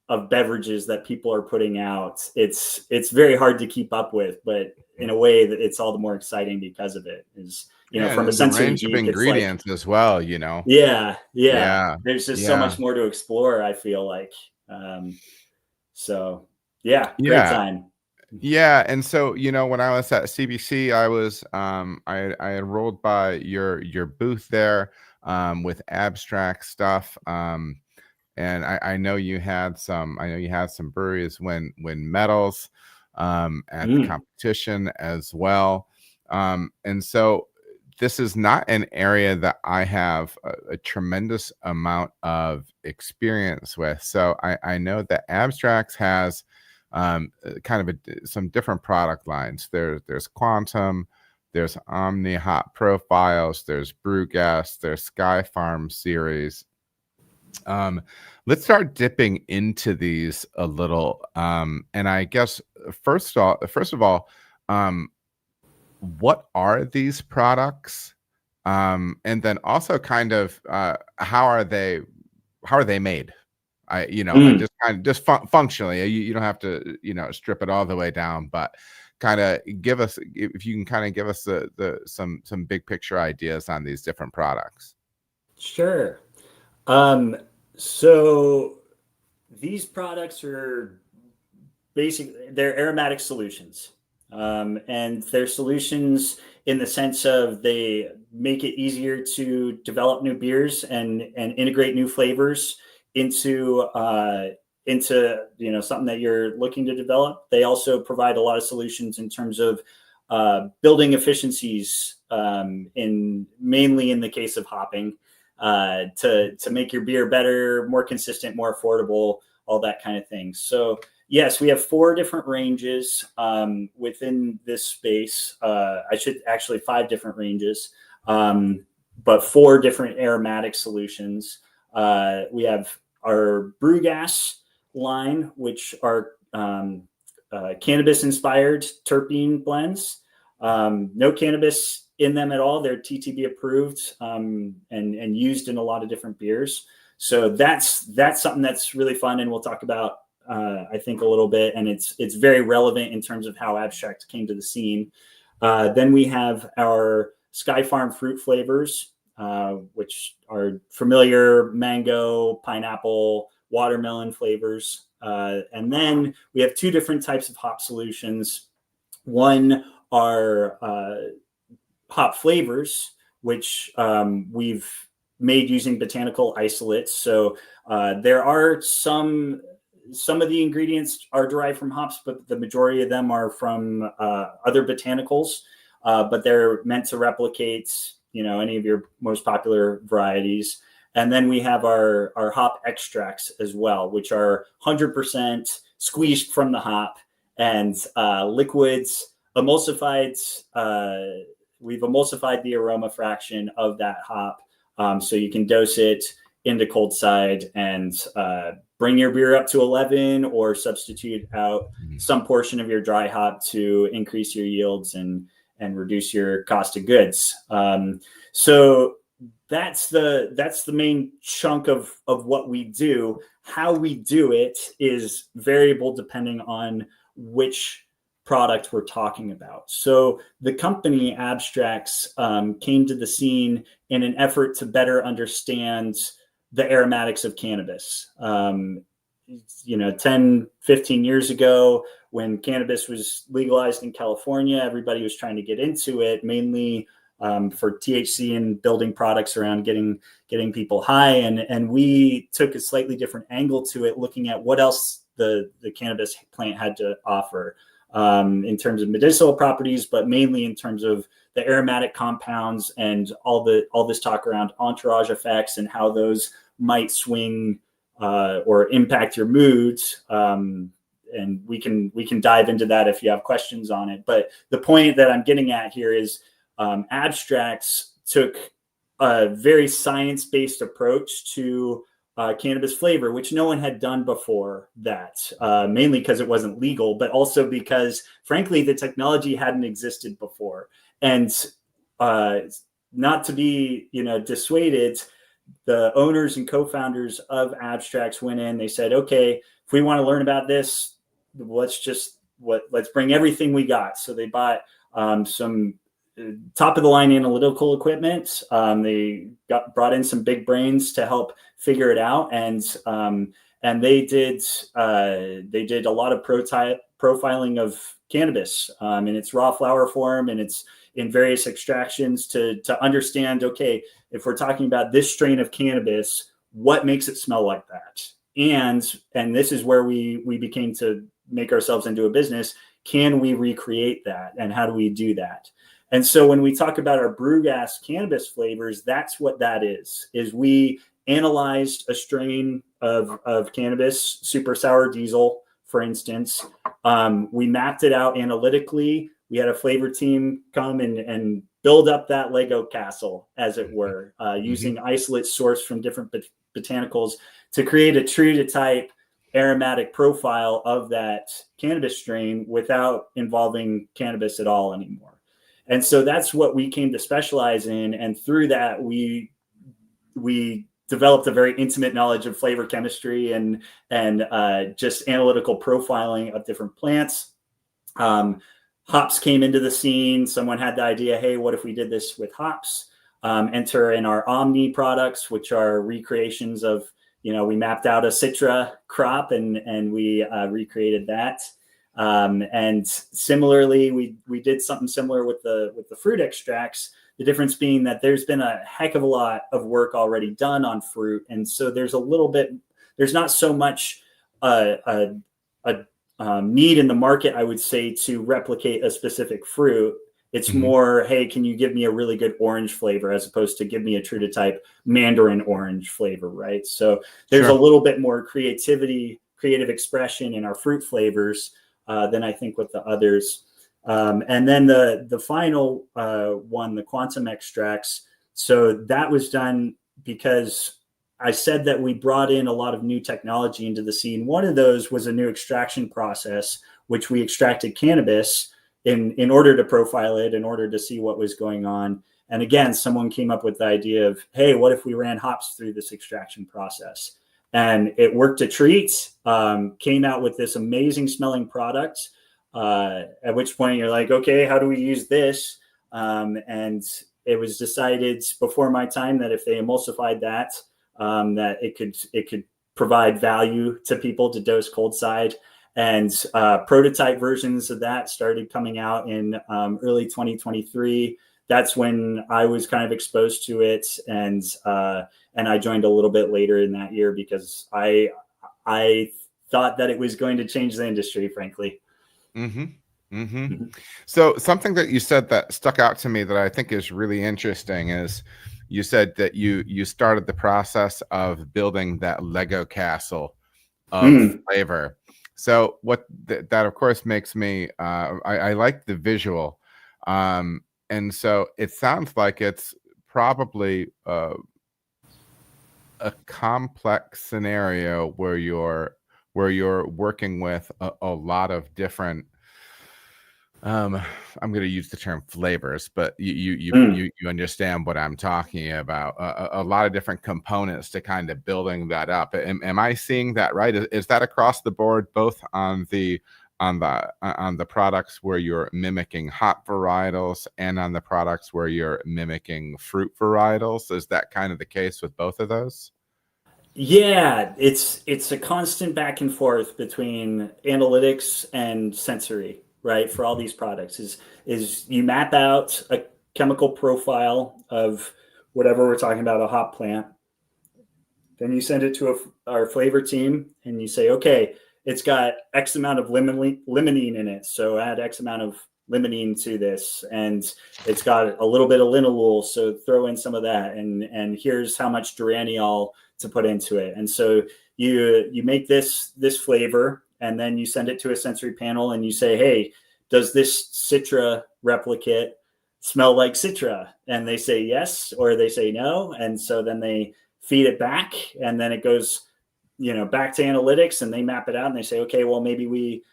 of beverages that people are putting out. It's very hard to keep up with, but in a way that it's all the more exciting because of it. Is from a sensory range of geek, ingredients as well. Yeah. There's just so much more to explore, I feel like. So yeah, great time. Yeah, and so when I was at CBC, I was I enrolled by your booth there with abstract stuff. And I know you had some breweries win medals at the competition as well. And so this is not an area that I have a tremendous amount of experience with. So I know that Abstrax has kind of some different product lines. There's Quantum, there's Omni Hop Profiles, there's Brew Gas, there's Sky Farm series. Let's start dipping into these a little. And I guess first of all, what are these products? And then also kind of how are they made? Just functionally, you don't have to strip it all the way down, but kind of give us, if you can kind of give us some big picture ideas on these different products. Sure. So these products are they're aromatic solutions. And they're solutions in the sense of they make it easier to develop new beers and integrate new flavors into something that you're looking to develop. They also provide a lot of solutions in terms of building efficiencies, mainly in the case of hopping, to make your beer better, more consistent, more affordable, all that kind of thing. So yes, we have 4 different ranges within this space. I should actually 5 different ranges, but 4 different aromatic solutions. We have our Brew Gas line, which are cannabis-inspired terpene blends. No cannabis in them at all. They're TTB approved and used in a lot of different beers. So that's something that's really fun, and we'll talk about I think a little bit, and it's very relevant in terms of how Abstrax came to the scene. Then we have our Sky Farm fruit flavors, which are familiar mango, pineapple, watermelon flavors. And then we have 2 different types of hop solutions. One are hop flavors, which we've made using botanical isolates. So there are some of the ingredients are derived from hops, but the majority of them are from other botanicals. But they're meant to replicate, any of your most popular varieties. And then we have our hop extracts as well, which are 100% squeezed from the hop and liquids emulsified. We've emulsified the aroma fraction of that hop, so you can dose it into cold side and bring your beer up to 11, or substitute out some portion of your dry hop to increase your yields and reduce your cost of goods. So that's the main chunk of what we do. How we do it is variable depending on which product we're talking about. So the company Abstrax came to the scene in an effort to better understand the aromatics of cannabis. 10, 15 years ago, when cannabis was legalized in California, everybody was trying to get into it, mainly for THC and building products around getting people high. And we took a slightly different angle to it, looking at what else the cannabis plant had to offer. in terms of medicinal properties, but mainly in terms of the aromatic compounds and all this talk around entourage effects and how those might swing or impact your moods. And we can dive into that if you have questions on it. But the point that I'm getting at here is Abstrax took a very science-based approach to cannabis flavor, which no one had done before that, mainly because it wasn't legal, but also because, frankly, the technology hadn't existed before. And not to be, dissuaded, the owners and co-founders of Abstrax went in. They said, okay, if we want to learn about this, let's bring everything we got. So they bought some top of the line analytical equipment. They brought in some big brains to help figure it out, and they did a lot of profiling of cannabis in its raw flower form and its in various extractions to understand, okay, if we're talking about this strain of cannabis, what makes it smell like that? And this is where we became to make ourselves into a business. Can we recreate that? And how do we do that? And so when we talk about our brew gas cannabis flavors, that's what that is we analyzed a strain of cannabis, super sour diesel, for instance. We mapped it out analytically. We had a flavor team come and build up that Lego castle, as it were, using isolates sourced from different botanicals to create a true to type aromatic profile of that cannabis strain without involving cannabis at all anymore. And so that's what we came to specialize in. And through that, we developed a very intimate knowledge of flavor chemistry and just analytical profiling of different plants. Hops came into the scene. Someone had the idea, hey, what if we did this with hops? Enter in our Omni products, which are recreations of, we mapped out a Citra crop and we recreated that. And similarly, we did something similar with the fruit extracts. The difference being that there's been a heck of a lot of work already done on fruit, and so there's not so much need in the market, I would say, to replicate a specific fruit. It's more, hey, can you give me a really good orange flavor as opposed to give me a true to type Mandarin orange flavor, right? So there's a little bit more creative expression in our fruit flavors than I think with the others. And then the final one, the quantum extracts. So that was done because I said that we brought in a lot of new technology into the scene. One of those was a new extraction process, which we extracted cannabis in order to profile it, in order to see what was going on. And again, someone came up with the idea of, hey, what if we ran hops through this extraction process? And it worked a treat, came out with this amazing smelling product, at which point you're like, okay, how do we use this? And it was decided before my time that if they emulsified that, that it could provide value to people to dose cold side. And prototype versions of that started coming out in early 2023. That's when I was kind of exposed to it, and I joined a little bit later in that year because I thought that it was going to change the industry, frankly. So something that you said that stuck out to me that I think is really interesting is you said that you started the process of building that Lego castle of flavor. So what that of course makes me I like the visual, and so it sounds like it's probably a complex scenario where you're working with a lot of different I'm going to use the term flavors, but you understand what I'm talking about. A lot of different components to kind of building that up. Am I seeing that right? Is that across the board, both on the products where you're mimicking hop varietals and on the products where you're mimicking fruit varietals? Is that kind of the case with both of those? Yeah, it's a constant back and forth between analytics and sensory. Right, for all these products is you map out a chemical profile of whatever we're talking about, a hop plant. Then you send it to our flavor team and you say, okay, it's got X amount of limonene in it, so add X amount of limonene to this, and it's got a little bit of linalool, so throw in some of that, and here's how much duraniol to put into it. And so you make this flavor, and then you send it to a sensory panel, and you say, hey, does this Citra replicate smell like Citra? And they say yes, or they say no. And so then they feed it back, and then it goes, back to analytics, and they map it out, and they say, okay, well, maybe we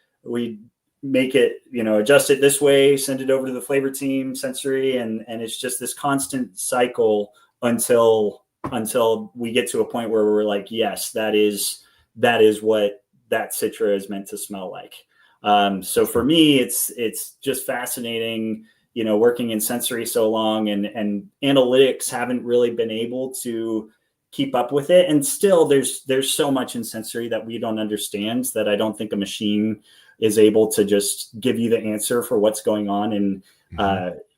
make it, adjust it this way, send it over to the flavor team, sensory, and it's just this constant cycle until we get to a point where we're like, yes, that is what that Citra is meant to smell like. So for me, it's just fascinating, working in sensory so long, and analytics haven't really been able to keep up with it. And still there's so much in sensory that we don't understand, that I don't think a machine is able to just give you the answer for what's going on. And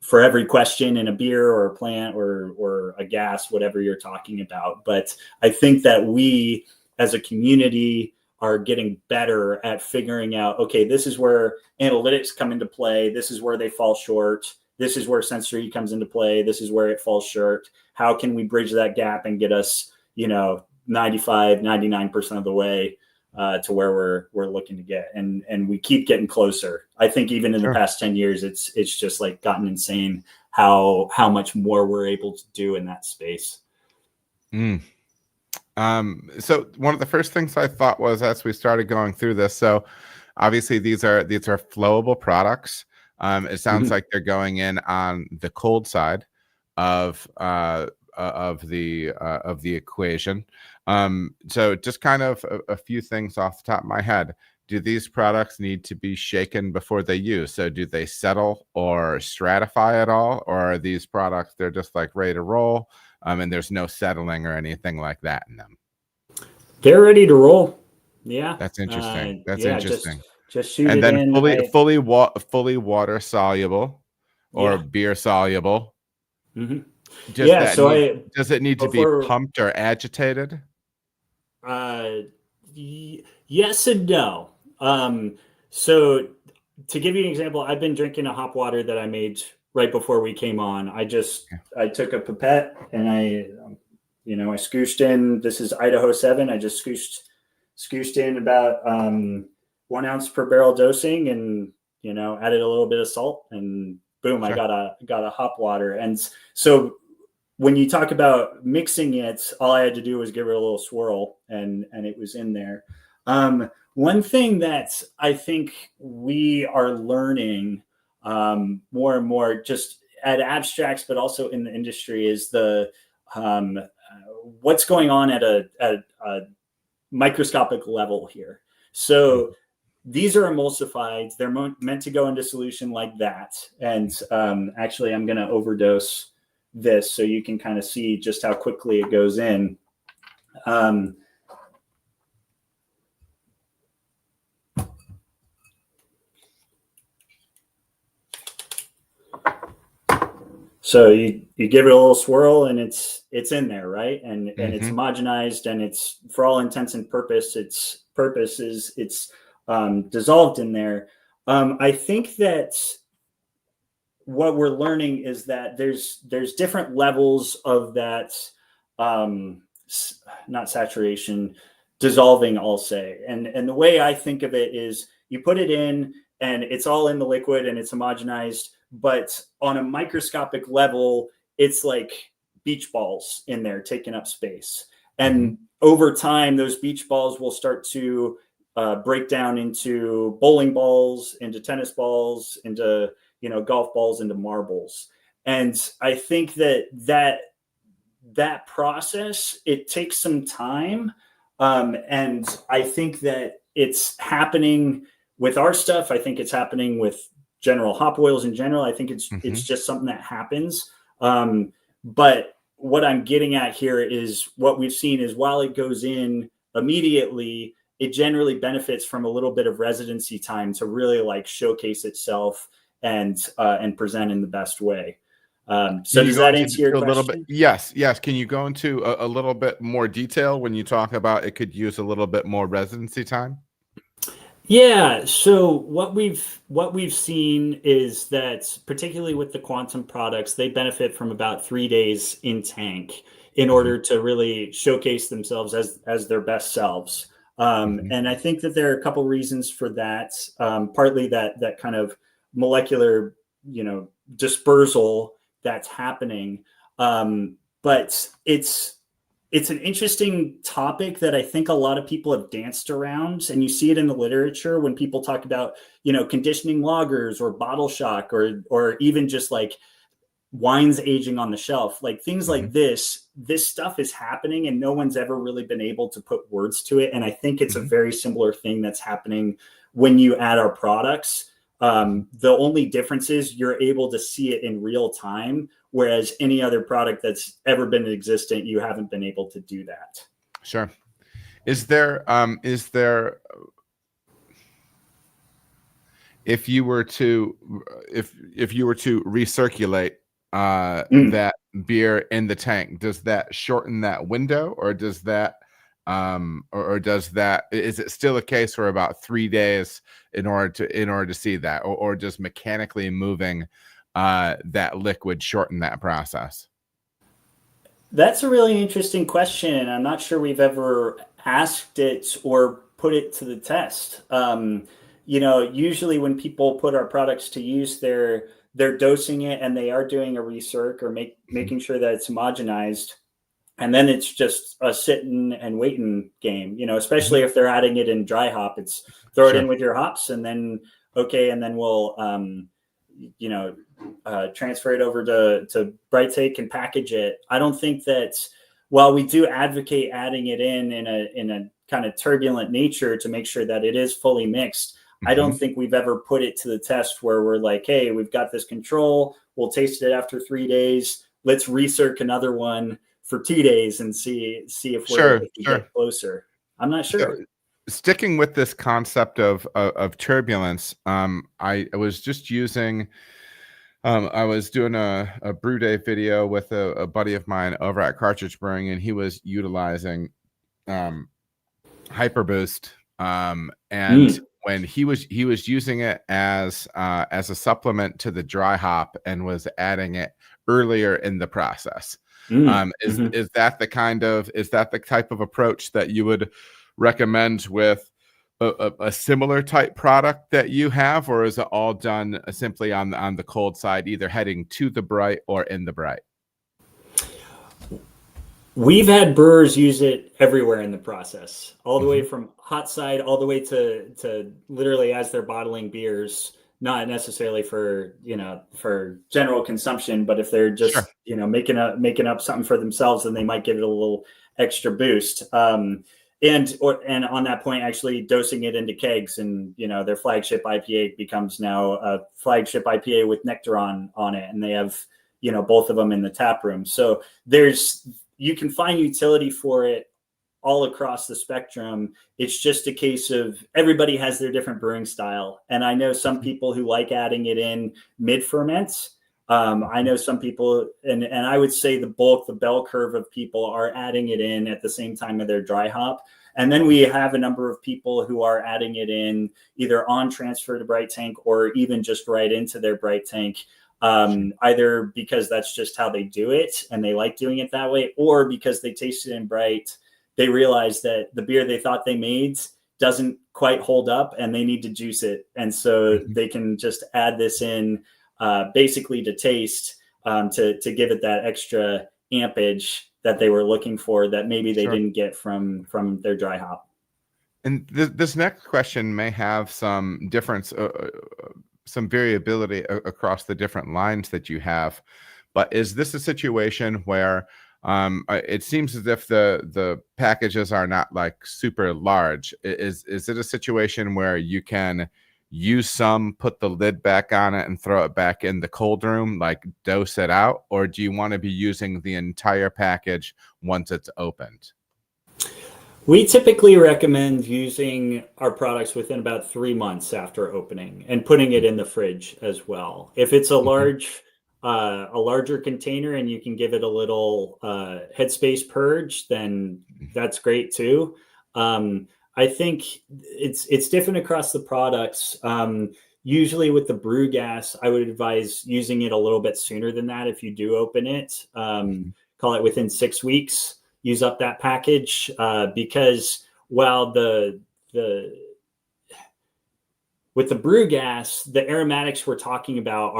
for every question in a beer or a plant or a gas, whatever you're talking about. But I think that we as a community are getting better at figuring out, okay, this is where analytics come into play. This is where they fall short. This is where sensory comes into play. This is where it falls short. How can we bridge that gap and get us, 95, 99% of the way to where we're looking to get? And we keep getting closer. I think even in the past 10 years, it's just like gotten insane how much more we're able to do in that space. So one of the first things I thought was, as we started going through this, so obviously these are flowable products. It sounds like they're going in on the cold side of the equation. So just kind of a few things off the top of my head. Do these products need to be shaken before they use? So do they settle or stratify at all, or are these products, they're just like ready to roll, and there's no settling or anything like that in them? They're ready to roll. Yeah, that's interesting. That's interesting. Just shoot and it then in. fully water soluble or beer soluble. Does it need to be pumped or agitated? Yes and no. So to give you an example, I've been drinking a hop water that I made right before we came on. I took a pipette and I scooshed in, this is Idaho 7. I just scooshed in about 1 ounce per barrel dosing, and added a little bit of salt, and boom, I got a hop water. And so when you talk about mixing it, all I had to do was give it a little swirl, and it was in there. One thing that I think we are learning more and more, just at Abstrax, but also in the industry, is the what's going on at a microscopic level here. So these are emulsified. They're meant to go into solution like that. And actually, I'm going to overdose this so you can kind of see just how quickly it goes in. So you give it a little swirl, and it's in there, right? And it's homogenized, and it's, for all intents and purposes, it's dissolved in there. I think that what we're learning is that there's different levels of that, not saturation, dissolving, I'll say. And the way I think of it is, you put it in, and it's all in the liquid, and it's homogenized. But on a microscopic level, it's like beach balls in there taking up space. And over time, those beach balls will start to break down into bowling balls, into tennis balls, into golf balls, into marbles. And I think that process, it takes some time. And I think that it's happening with our stuff. I think it's happening with general hop oils in general. I think it's just something that happens. But what I'm getting at here is, what we've seen is, while it goes in immediately, it generally benefits from a little bit of residency time to really like showcase itself and present in the best way. So does that answer your question? A little bit? Yes. Can you go into a little bit more detail when you talk about it could use a little bit more residency time? Yeah, so what we've seen is that particularly with the quantum products, they benefit from about 3 days in tank in Hmm. order to really showcase themselves as their best selves. Hmm. And I think that there are a couple reasons for that. Partly that kind of molecular, dispersal that's happening. But it's an interesting topic that I think a lot of people have danced around, and you see it in the literature when people talk about, conditioning lagers or bottle shock or even just like wines aging on the shelf, like things Hmm. like this stuff is happening and no one's ever really been able to put words to it. And I think it's a Hmm. very similar thing that's happening when you add our products. The only difference is you're able to see it in real time, whereas any other product that's ever been existent, you haven't been able to do that. Sure. Is there if you were to if you were to recirculate Mm. that beer in the tank, does that shorten that window, or does that or does that, is it still a case where about 3 days in order to see that, or does mechanically moving that liquid shorten that process? That's a really interesting question. I'm not sure we've ever asked it or put it to the test. Usually when people put our products to use, they're dosing it and they are doing a recirc or Mhm. making sure that it's homogenized, and then it's just a sitting and waiting game. Especially Mhm. if they're adding it in dry hop, it's throw it in Sure. with your hops, and then okay, and then we'll you know transfer it over to Bright Take and package it. I don't think that, while we do advocate adding it in a kind of turbulent nature to make sure that it is fully mixed, I don't Mhm. think we've ever put it to the test where we're like, hey, we've got this control, we'll taste it after 3 days, let's recirc another one for 2 days and see Sure. if we Sure. get closer. I'm not So, sure. sticking with this concept of turbulence, I was just using, I was doing a brew day video with a buddy of mine over at Cartridge Brewing, and he was utilizing um, Hyperboost, and Mm, when he was using it as a supplement to the dry hop and was adding it earlier in the process. mm, Is mhm. is that the type of approach that you would recommend with a similar type product that you have, or is it all done simply on the cold side, either heading to the bright or in the bright? We've had brewers use it everywhere in the process, all the way Hmm. from hot side, all the way to literally as they're bottling beers, not necessarily for general consumption, but if they're Sure. just making up something for themselves, then they might give it a little extra boost. And on that point, actually dosing it into kegs, and their flagship IPA becomes now a flagship IPA with nectar on it, and they have both of them in the tap room. So there's you can find utility for it all across the spectrum. It's just a case of everybody has their different brewing style. And I know some Mhm. people who like adding it in mid ferments. I Mhm. know some people, and I would say the bell curve of people are adding it in at the same time of their dry hop. And then we have a number of people who are adding it in either on transfer to Bright Tank or even just right into their Bright Tank, Sure. either because that's just how they do it and they like doing it that way, or because they tasted in Bright, they realize that the beer they thought they made doesn't quite hold up and they need to juice it. And so Mhm. they can just add this in basically to taste, to give it that extra ampage that they were looking for that maybe they Sure. didn't get from their dry hop. And this next question may have some difference, some variability across the different lines that you have. But is this a situation where it seems as if the packages are not like super large? Is it a situation where you can use some, put the lid back on it, and throw it back in the cold room, like dose it out, or do you want to be using the entire package once it's opened? We typically recommend using our products within about 3 months after opening and putting it in the fridge as well. If it's Mhm. a larger container and you can give it a little headspace purge, then that's great too. Um, I think it's different across the products. Usually with the brew gas, I would advise using it a little bit sooner than that. If you do open it, call it within 6 weeks, use up that package, because while with the brew gas, the aromatics we're talking about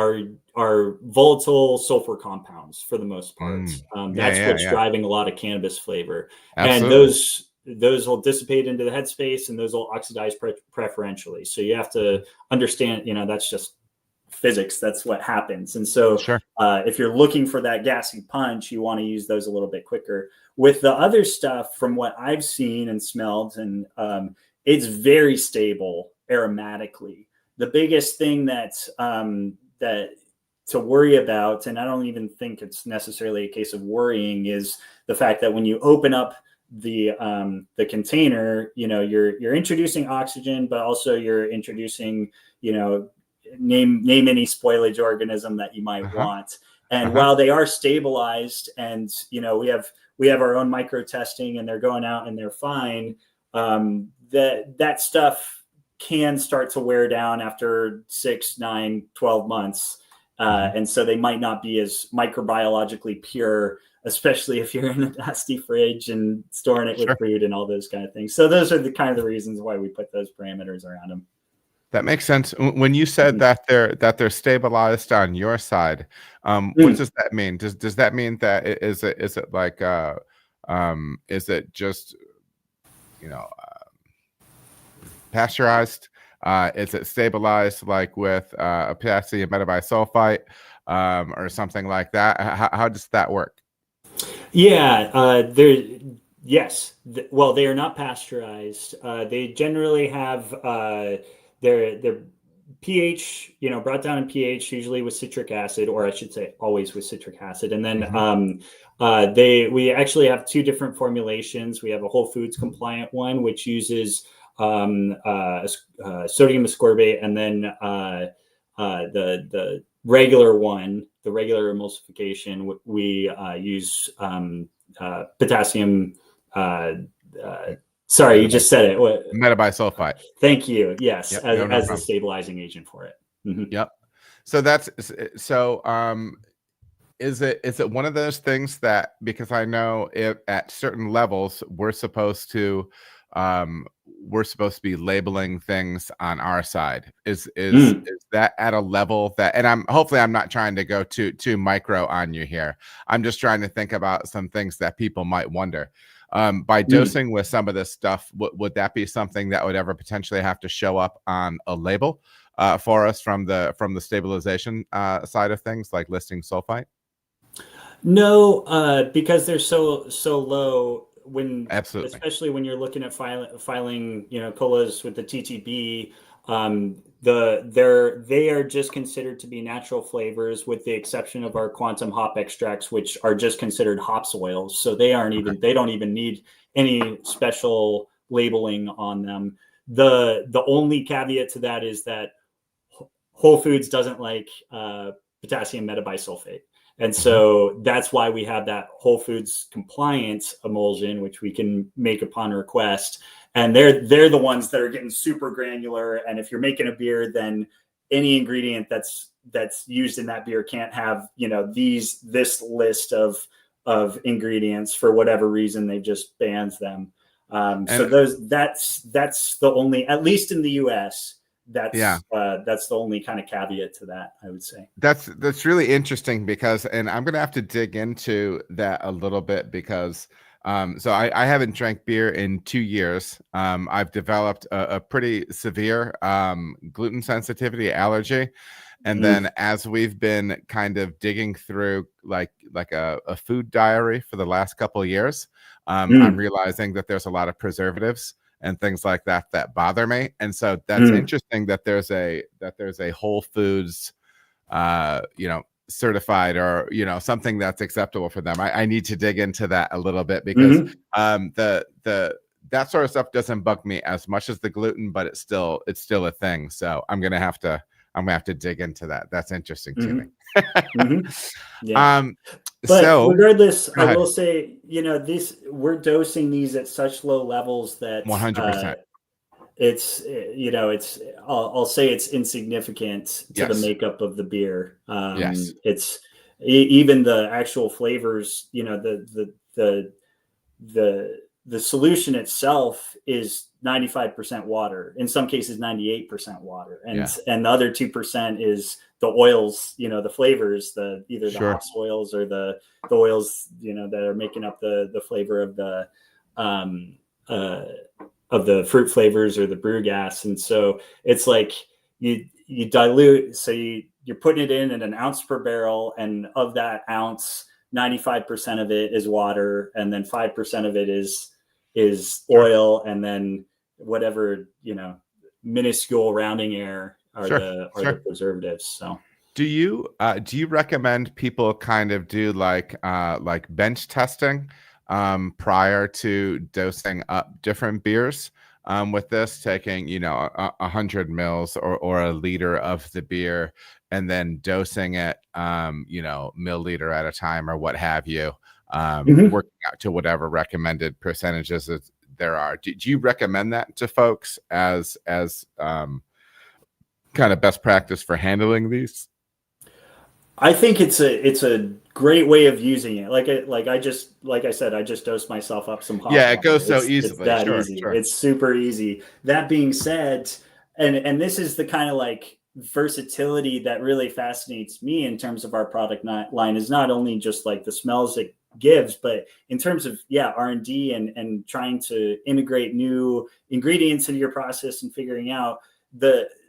are volatile sulfur compounds for the most part. That's what's driving a lot of cannabis flavor. Absolutely. And those will dissipate into the headspace, and those will oxidize preferentially. So you have to understand, that's just physics. That's what happens. And so if you're looking for that gassy punch, you want to use those a little bit quicker. With the other stuff, from what I've seen and smelled, and it's very stable aromatically. The biggest thing that to worry about, and I don't even think it's necessarily a case of worrying, is the fact that when you open up the container, you're introducing oxygen, but also you're introducing, name any spoilage organism that you might want. And while they are stabilized, and we have our own micro testing, and they're going out and they're fine, that stuff can start to wear down after 6, 9, 12 months. And so they might not be as microbiologically pure, especially if you're in a nasty fridge and storing it with food and all those kind of things. So those are the kind of the reasons why we put those parameters around them. That makes sense. When you said that they're stabilized on your side, what does that mean? Does that mean that is it like is it just pasteurized? Is it stabilized like with potassium metabisulfite or something like that? How does that work? Yeah, yes. Well, they are not pasteurized. They generally have their pH, brought down in pH, usually with citric acid, or I should say always with citric acid. And then we actually have 2 different formulations. We have a Whole Foods compliant one, which uses sodium ascorbate, and then the regular one, the regular emulsification, we use potassium. Sorry, you just said it. What? Metabisulfite. Thank you. Yes, as the stabilizing agent for it. Yep. So is it one of those things that, because I know at certain levels we're supposed to be labeling things on our side. Is that at a level that, and hopefully I'm not trying to go too micro on you here. I'm just trying to think about some things that people might wonder. By dosing with some of this stuff, would that be something that would ever potentially have to show up on a label for us from the stabilization side of things, like listing sulfite? No, because they're so low. Absolutely, especially when you're looking at filing colas with the TTB, they are just considered to be natural flavors, with the exception of our quantum hop extracts, which are just considered hops oils. So they don't even need any special labeling on them. The only caveat to that is that Whole Foods doesn't like potassium metabisulfate. And so that's why we have that Whole Foods compliance emulsion, which we can make upon request. And they're the ones that are getting super granular. And if you're making a beer, then any ingredient that's used in that beer can't have, this list of ingredients for whatever reason. They just bans them. So that's the only, at least in the US, that's the only kind of caveat to that, I would say. That's really interesting, because, and I'm gonna have to dig into that a little bit, because so I haven't drank beer in 2 years. I've developed a pretty severe gluten sensitivity allergy, and then as we've been kind of digging through like a food diary for the last couple of years, I'm realizing that there's a lot of preservatives and things like that bother me. And so that's interesting that there's a Whole Foods certified, or something that's acceptable for them. I need to dig into that a little bit, because that sort of stuff doesn't bug me as much as the gluten, but it's still a thing. So I'm gonna have to dig into that. That's interesting to me. Yeah. But So regardless, go I ahead. will say, we're dosing these at such low levels that 100%. it's, I'll say it's insignificant to the Yes. makeup of the beer. Yes. It's even the actual flavors, the solution itself is 95% water, in some cases 98% water, and the other 2% is the oils, the flavors, either the hops oils or the oils, that are making up the flavor of the fruit flavors or the brew gas. And so it's like you dilute, so you're putting it in at an ounce per barrel, and of that ounce, 95% of it is water, and then 5% of it is oil, and then whatever, minuscule rounding error are the preservatives. So do you recommend people kind of do like bench testing prior to dosing up different beers with this, taking 100 mils or a liter of the beer and then dosing it milliliter at a time or what have you, working out to whatever recommended percentages there are? Do you recommend that to folks as kind of best practice for handling these? I think it's a great way of using it. Like I said, I just dosed myself up some hop Yeah, it goes water. so easily. It's that easy. Sure. It's super easy. That being said, and this is the kind of like versatility that really fascinates me in terms of our product line, is not only just like the smells it gives, but in terms of R&D and trying to integrate new ingredients into your process and figuring out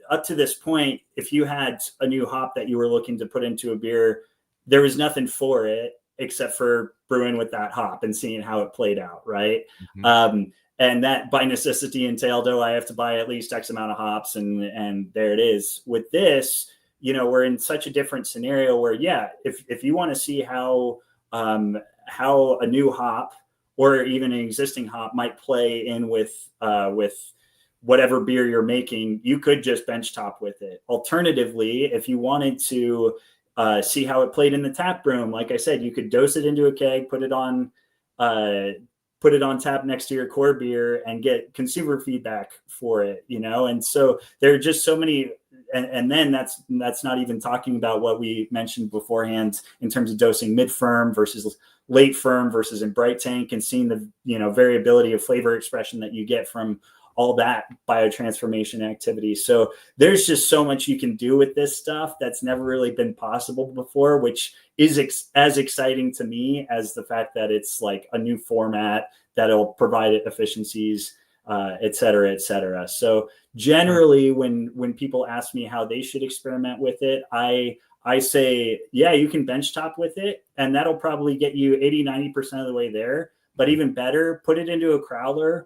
up to this point, if you had a new hop that you were looking to put into a beer, there was nothing for it except for brewing with that hop and seeing how it played out, right? And that by necessity entailed, I have to buy at least X amount of hops, and there it is. With this, we're in such a different scenario where, if you want to see how a new hop or even an existing hop might play in with whatever beer you're making, you could just bench top with it. Alternatively, if you wanted to see how it played in the tap room, like I said, you could dose it into a keg, put it on tap next to your core beer, and get consumer feedback for it. And so there are just so many, and then that's not even talking about what we mentioned beforehand in terms of dosing mid-firm versus late firm versus in bright tank, and seeing the variability of flavor expression that you get from all that biotransformation activity. So there's just so much you can do with this stuff that's never really been possible before, which is as exciting to me as the fact that it's like a new format that'll provide efficiencies, et cetera, et cetera. So generally when people ask me how they should experiment with it, I say, you can bench top with it, and that'll probably get you 80-90% of the way there. But even better, put it into a crowler,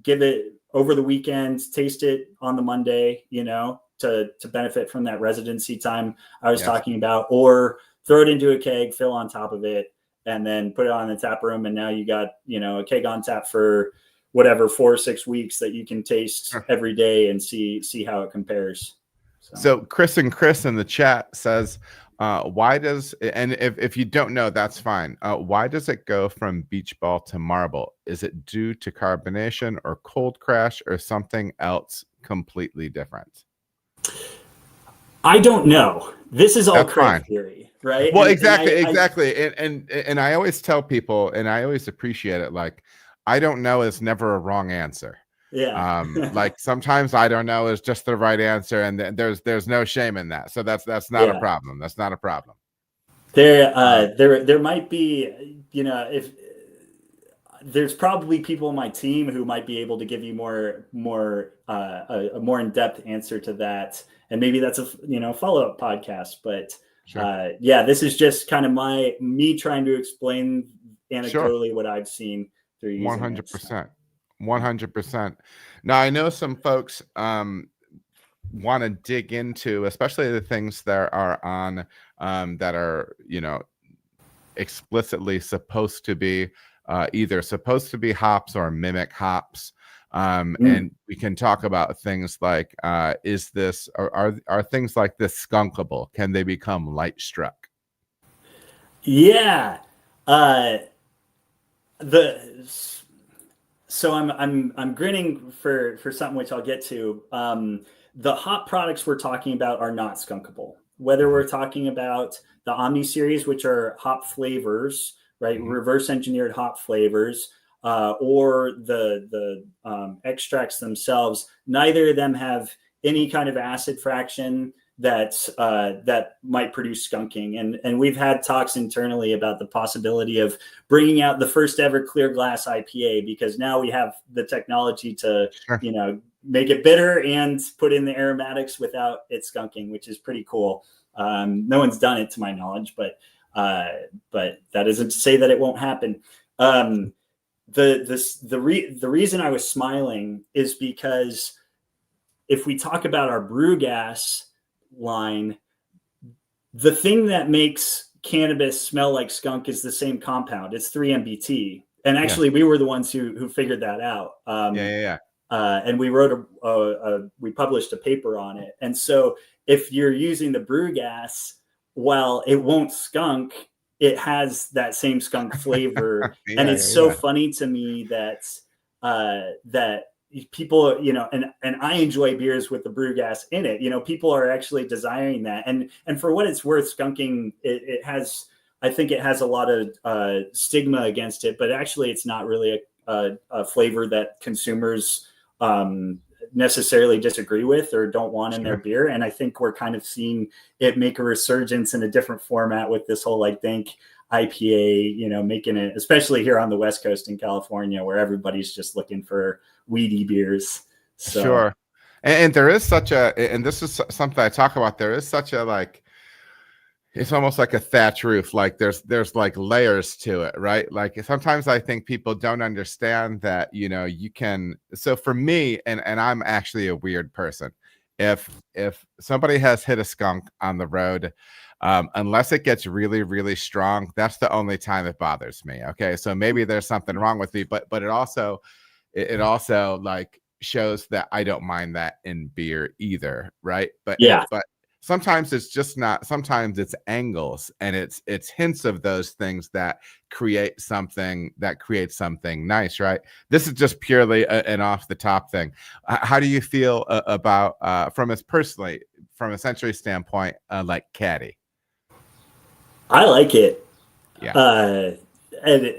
give it over the weekend, taste it on the Monday, to benefit from that residency time I was talking about, or throw it into a keg, fill on top of it, and then put it on the tap room. And now you got, a keg on tap for whatever, 4 or 6 weeks that you can taste every day and see how it compares. So Chris in the chat says, why does, and if you don't know, that's fine. Why does it go from beach ball to marble? Is it due to carbonation or cold crash or something else completely different? I don't know. This is all Craig theory, right? Well, exactly. And I always tell people, and I always appreciate it, like, I don't know is never a wrong answer. Yeah. Like sometimes I don't know is just the right answer, and there's no shame in that. So that's not a problem. That's not a problem. There might be, if there's probably people on my team who might be able to give you a more in-depth answer to that, and maybe that's a follow-up podcast. But this is just kind of me trying to explain anecdotally what I've seen through using 100%. 100%. Now I know some folks want to dig into, especially the things that are on that are explicitly supposed to be either supposed to be hops or mimic hops, and we can talk about things like is this are things like this skunkable? Can they become light struck? Yeah. Uh, the so I'm grinning for something which I'll get to. The hop products we're talking about are not skunkable. Whether Mhm, we're talking about the Omni series, which are hop flavors, right, mhm. reverse engineered hop flavors, or the extracts themselves, neither of them have any kind of acid fraction that might produce skunking. And we've had talks internally about the possibility of bringing out the first ever clear glass IPA, because now we have the technology to, Sure. make it bitter and put in the aromatics without it skunking, which is pretty cool. No one's done it to my knowledge, but that isn't to say that it won't happen. The reason I was smiling is because if we talk about our brew gas line, the thing that makes cannabis smell like skunk is the same compound. It's 3-MBT. And Yeah. actually, we were the ones who figured that out. Yeah. And we wrote we published a paper on it. And so if you're using the brew gas, while it won't skunk, it has that same skunk flavor. And it's so Yeah. funny to me that people, and I enjoy beers with the brew gas in it. People are actually desiring that. And for what it's worth, skunking, it has, I think it has a lot of stigma against it, but actually it's not really a flavor that consumers necessarily disagree with or don't want in their Sure. beer. And I think we're kind of seeing it make a resurgence in a different format with this whole dank IPA, making it, especially here on the West Coast in California, where everybody's just looking for weedy beers. So Sure. And there is such and this is something I talk about, there is such a it's almost like a thatch roof. Like there's like layers to it, right? Like sometimes I think people don't understand that, you can. So for me, and I'm actually a weird person. If somebody has hit a skunk on the road, unless it gets really, really strong, that's the only time it bothers me. Okay. So maybe there's something wrong with me, but it also like shows that I don't mind that in beer either, right? yeah, But sometimes it's just not. Sometimes it's angles and it's hints of those things that create something nice, right? This is just purely an off the top thing. How do you feel about from a sensory standpoint, like caddy? I like it. Yeah. Uh, and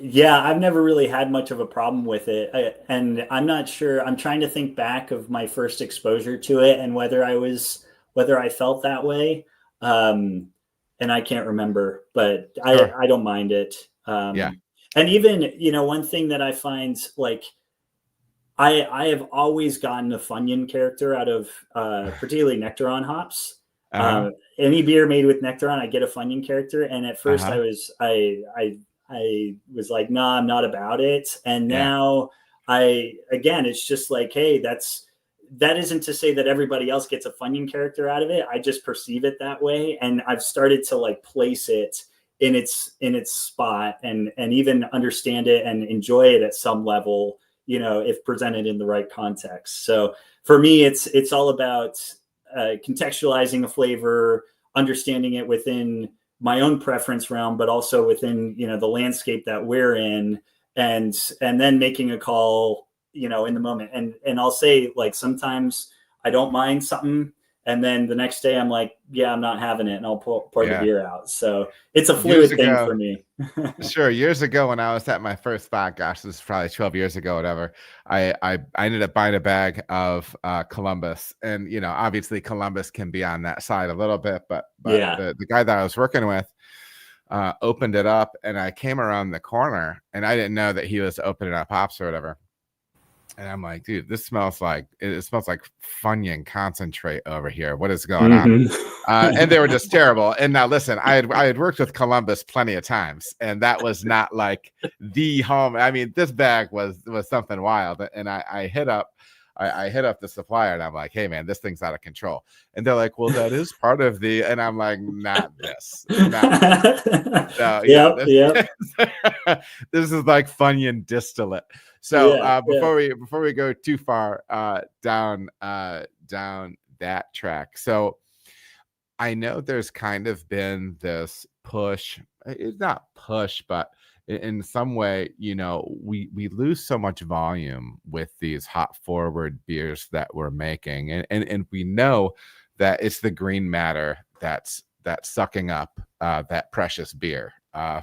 yeah, I've never really had much of a problem with it. And I'm not sure. I'm trying to think back of my first exposure to it and whether I felt that way. Um, and I can't remember, but Sure. I don't mind it. Yeah. And even, one thing that I find, like, I have always gotten a Funyun character out of particularly Nectaron hops. Uh-huh. Any beer made with Nectaron, I get a Funyun character. And at first, Uh-huh. I was like, nah, I'm not about it. And Yeah. now again, it's just like, hey, that isn't to say that everybody else gets a Funyun character out of it. I just perceive it that way, and I've started to place it in its spot and even understand it and enjoy it at some level, if presented in the right context. So for me, it's all about contextualizing a flavor, understanding it within my own preference realm, but also within the landscape that we're in, and then making a call in the moment. And I'll say, sometimes I don't mind something, and then the next day I'm like, yeah, I'm not having it, and I'll pour the Yeah. beer out. So it's a Years fluid thing ago, for me. sure. Years ago, when I was at my first spot, gosh, this is probably 12 years ago, whatever. I ended up buying a bag of Columbus, and obviously Columbus can be on that side a little bit, but Yeah. the guy that I was working with opened it up, and I came around the corner, and I didn't know that he was opening up hops or whatever. And I'm like, dude, this smells like it smells like Funyun concentrate over here. What is going on? Mhm. And they were just terrible. And now listen, I had worked with Columbus plenty of times, and that was not like the home. I mean, this bag was something wild. And I hit up the supplier, and I'm like, hey man, this thing's out of control. And they're like, well, that is part of the, and I'm like, not this, not this. So yeah, Yep. this Yep. this is like Funyun distillate. So Yeah. Yeah. before we go too far down that track, so I know there's kind of been this push, it's not push, but in some way, we lose so much volume with these hop forward beers that we're making. And we know that it's the green matter that's sucking up that precious beer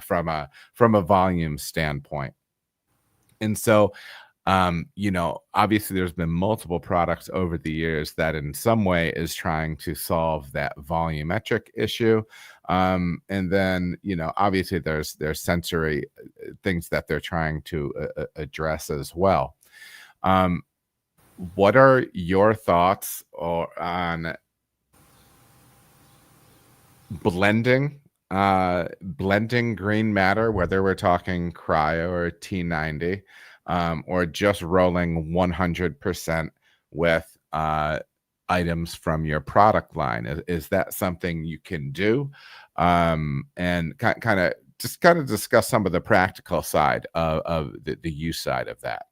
from a volume standpoint. And so, obviously there's been multiple products over the years that in some way is trying to solve that volumetric issue. And then, obviously there's sensory things that they're trying to address as well. What are your thoughts on blending green matter, whether we're talking cryo or T90, or just rolling 100% with items from your product line? Is that something you can do? And kind of discuss some of the practical side of the use side of that.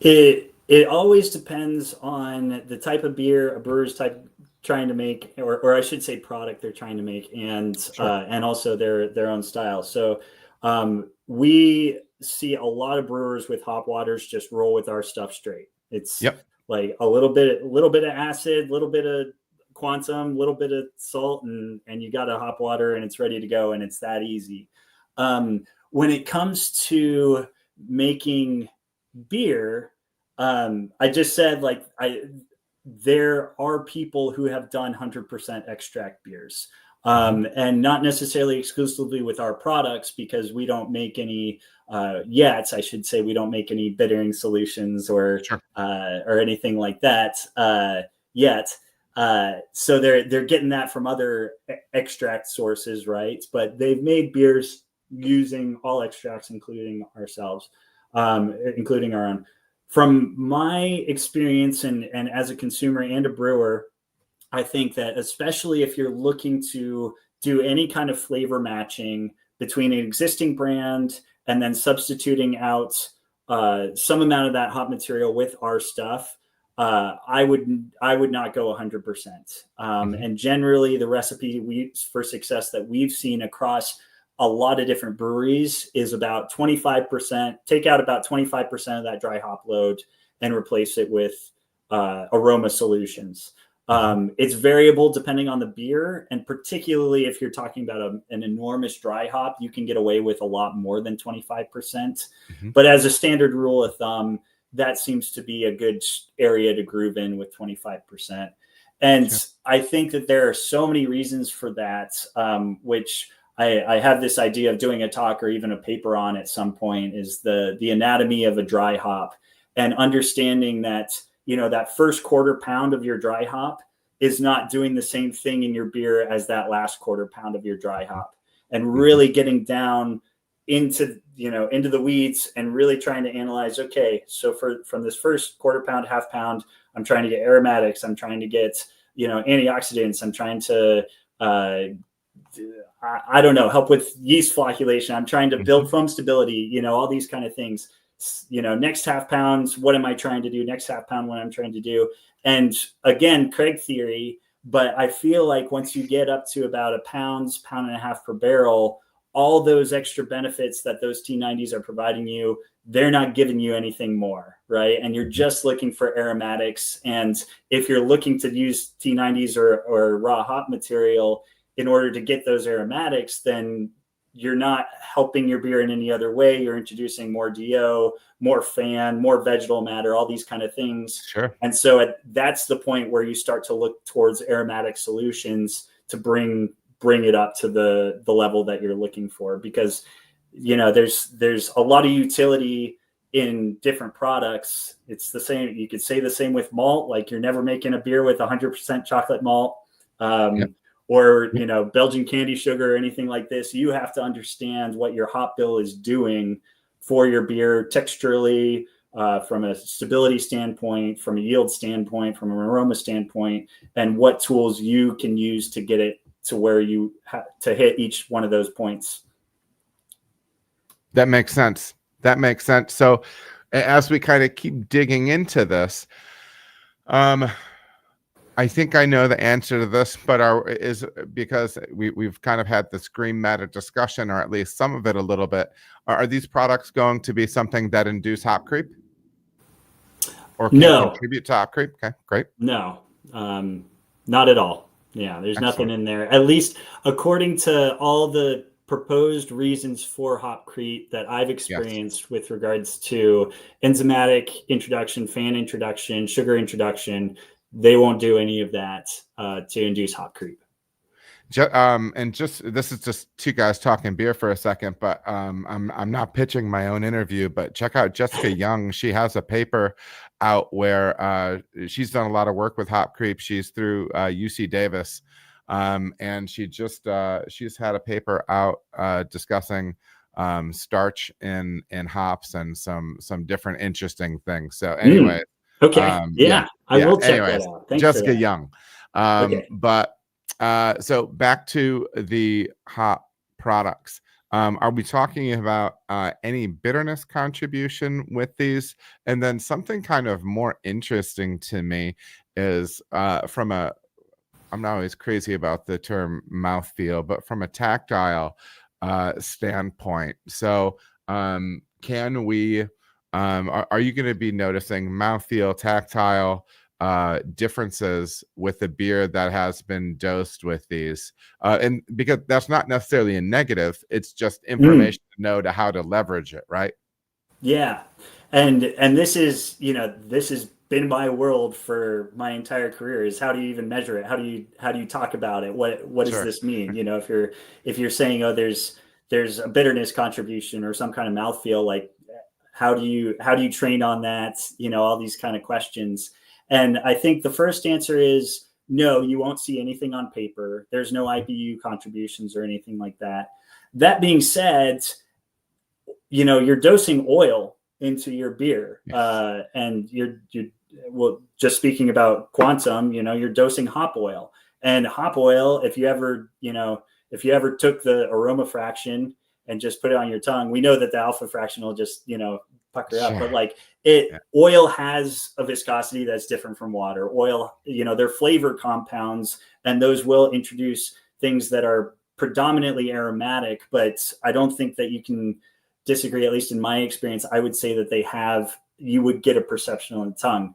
It always depends on the type of beer a brewer's trying to make, or I should say product they're trying to make, and Sure. And also their own style. So we see a lot of brewers with hop waters just roll with our stuff straight. It's like a little bit of acid, a little bit of quantum, a little bit of salt, and you got a hop water and it's ready to go, and it's that easy. When it comes to making beer, I just said there are people who have done 100% extract beers, and not necessarily exclusively with our products, because we don't make any yet. I should say we don't make any bittering solutions or anything like that yet. So they're getting that from other extract sources, right? But they've made beers using all extracts, including ourselves, including our own. From my experience and as a consumer and a brewer, I think that especially if you're looking to do any kind of flavor matching between an existing brand and then substituting out some amount of that hop material with our stuff, I would not go 100%. And generally, the recipe for success that we've seen across a lot of different breweries is about 25%. Take out about 25% of that dry hop load and replace it with aroma solutions. It's variable depending on the beer, and particularly if you're talking about an enormous dry hop, you can get away with a lot more than 25%. But as a standard rule of thumb, that seems to be a good area to groove in with 25%. And I think that there are so many reasons for that, which I have this idea of doing a talk or even a paper on at some point, is the anatomy of a dry hop, and understanding that, that first quarter pound of your dry hop is not doing the same thing in your beer as that last quarter pound of your dry hop, and really getting down into the weeds and really trying to analyze, okay, so from this first quarter pound, half pound, I'm trying to get aromatics, I'm trying to get, antioxidants, I'm trying to, I don't know, help with yeast flocculation, I'm trying to build foam stability, all these kind of things. Next half pounds, what am I trying to do? Next half pound, what I'm trying to do. And again, Craig theory, but I feel like once you get up to about a pound and a half per barrel, all those extra benefits that those T90s are providing you, they're not giving you anything more, right? And you're just looking for aromatics. And if you're looking to use T90s or raw hop material in order to get those aromatics, then you're not helping your beer in any other way. You're introducing more DO, more fan, more vegetal matter, all these kind of things. Sure. And so that's the point where you start to look towards aromatic solutions to bring it up to the level that you're looking for, because there's a lot of utility in different products. It's the same. You could say the same with malt. Like, you're never making a beer with 100% chocolate malt. Or, Belgian candy sugar or anything like this. You have to understand what your hop bill is doing for your beer texturally, from a stability standpoint, from a yield standpoint, from an aroma standpoint, and what tools you can use to get it to where you have to hit each one of those points. That makes sense. So as we kind of keep digging into this, I think I know the answer to this, but is because we've kind of had this green matter discussion, or at least some of it a little bit. Are these products going to be something that induce hop creep, or can No, contribute to hop creep? Okay, great. no, not at all. Yeah, there's nothing in there, at least according to all the proposed reasons for hop creep that I've experienced with regards to enzymatic introduction, fan introduction, sugar introduction. They won't do any of that to induce hop creep. And this is just two guys talking beer for a second, but I'm not pitching my own interview, but check out Jessica Young. She has a paper out where she's done a lot of work with hop creep. She's through UC Davis, and she's had a paper out discussing starch in hops and some different interesting things. So anyway, okay, I will check that out. Thanks, Jessica for that. Young. Okay. But so back to the hop products. Are we talking about any bitterness contribution with these? And then something kind of more interesting to me is I'm not always crazy about the term mouthfeel, but from a tactile standpoint. So can we, are you going to be noticing mouthfeel, tactile differences with the beer that has been dosed with these? And because that's not necessarily a negative, it's just information to know to how to leverage it, right? Yeah. And this is, this has been my world for my entire career, is how do you even measure it? How do you talk about it? What does this mean? If you're saying, oh, there's a bitterness contribution or some kind of mouthfeel, like how do you train on that? All these kind of questions. And I think the first answer is no, you won't see anything on paper. There's no IBU contributions or anything like that. That being said, you're dosing oil into your beer, and you're just speaking about quantum, you're dosing hop oil. And hop oil, if you ever took the aroma fraction and just put it on your tongue, we know that the alpha fraction will just, pucker up, but oil has a viscosity that's different from water. Oil, they're flavor compounds, and those will introduce things that are predominantly aromatic, but I don't think that you can disagree, at least in my experience. I would say that you would get a perception on the tongue.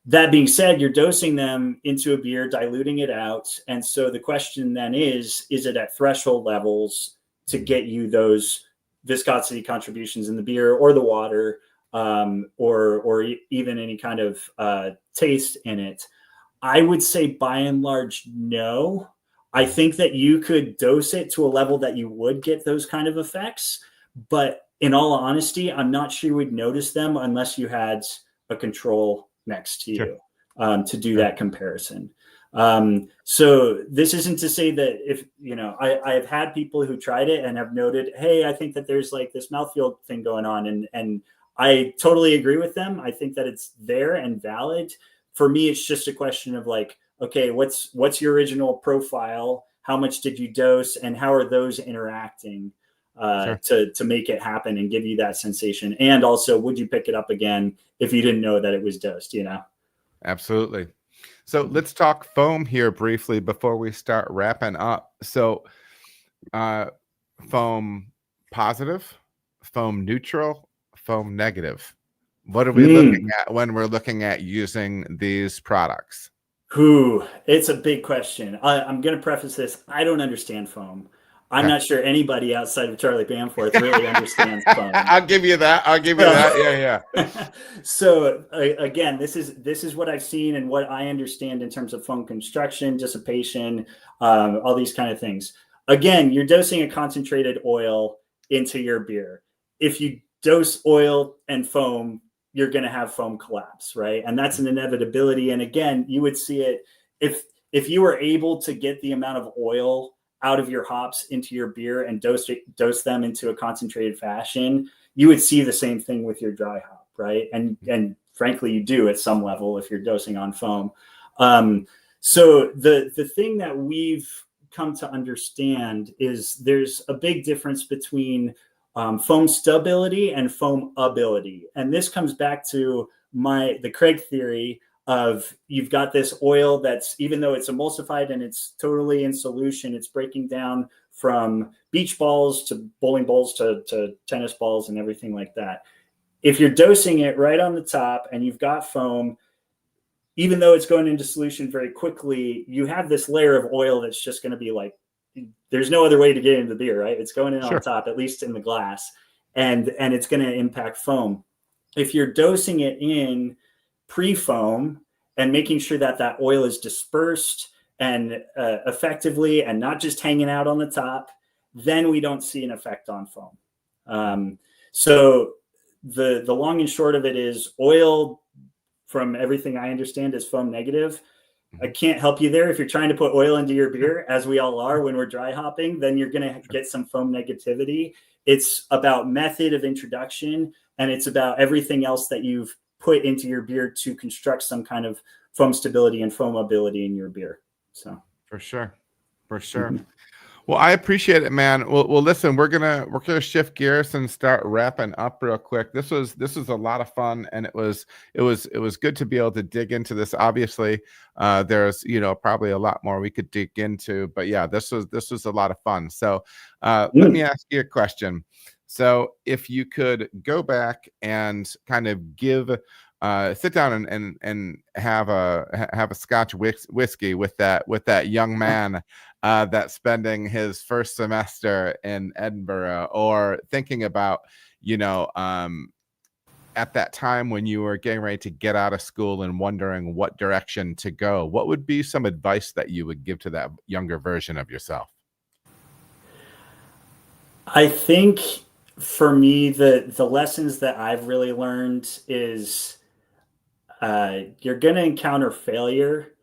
That being said, you're dosing them into a beer, diluting it out. And so the question then is it at threshold levels to get you those viscosity contributions in the beer or the water, or even any kind of taste in it? I would say by and large, no. I think that you could dose it to a level that you would get those kind of effects. But in all honesty, I'm not sure you would notice them unless you had a control next to you to do that comparison. So this isn't to say that if, I have had people who tried it and have noted, hey, I think that there's like this mouthfeel thing going on. And I totally agree with them. I think that it's there and valid. For me, it's just a question of like, okay, what's your original profile? How much did you dose, and how are those interacting to make it happen and give you that sensation? And also, would you pick it up again if you didn't know that it was dosed, Absolutely. So let's talk foam here briefly before we start wrapping up. So foam positive, foam neutral, foam negative. What are we looking at when we're looking at using these products? It's a big question. I'm going to preface this. I don't understand foam. I'm not sure anybody outside of Charlie Bamforth really understands foam. I'll give you that. Yeah. So again, this is what I've seen and what I understand in terms of foam construction, dissipation, all these kind of things. Again, you're dosing a concentrated oil into your beer. If you dose oil and foam, you're going to have foam collapse, right? And that's an inevitability. And again, you would see it if you were able to get the amount of oil out of your hops into your beer and dose them into a concentrated fashion, you would see the same thing with your dry hop, right? And frankly, you do at some level if you're dosing on foam. So the thing that we've come to understand is there's a big difference between foam stability and foam ability. And this comes back to the Craig theory of you've got this oil that's, even though it's emulsified and it's totally in solution, it's breaking down from beach balls to bowling balls to tennis balls and everything like that. If you're dosing it right on the top and you've got foam, even though it's going into solution very quickly, you have this layer of oil that's just going to be like, there's no other way to get into the beer, right? It's going in on top, at least in the glass, and it's going to impact foam. If you're dosing it in pre-foam and making sure that that oil is dispersed and effectively and not just hanging out on the top, then we don't see an effect on foam. So the long and short of it is, oil, from everything I understand, is foam negative. I can't help you there. If you're trying to put oil into your beer, as we all are when we're dry hopping, then you're going to get some foam negativity. It's about method of introduction, and it's about everything else that you've put into your beer to construct some kind of foam stability and foamability in your beer. So for sure. Well, I appreciate it, man. Well, listen, we're gonna shift gears and start wrapping up real quick. This was a lot of fun, and it was good to be able to dig into this. Obviously, there's probably a lot more we could dig into, but yeah, this was a lot of fun. So let me ask you a question. So if you could go back and kind of sit down and have a Scotch whiskey with that young man that's spending his first semester in Edinburgh, or thinking about at that time when you were getting ready to get out of school and wondering what direction to go, what would be some advice that you would give to that younger version of yourself? I think for me, the lessons that I've really learned is you're going to encounter failure,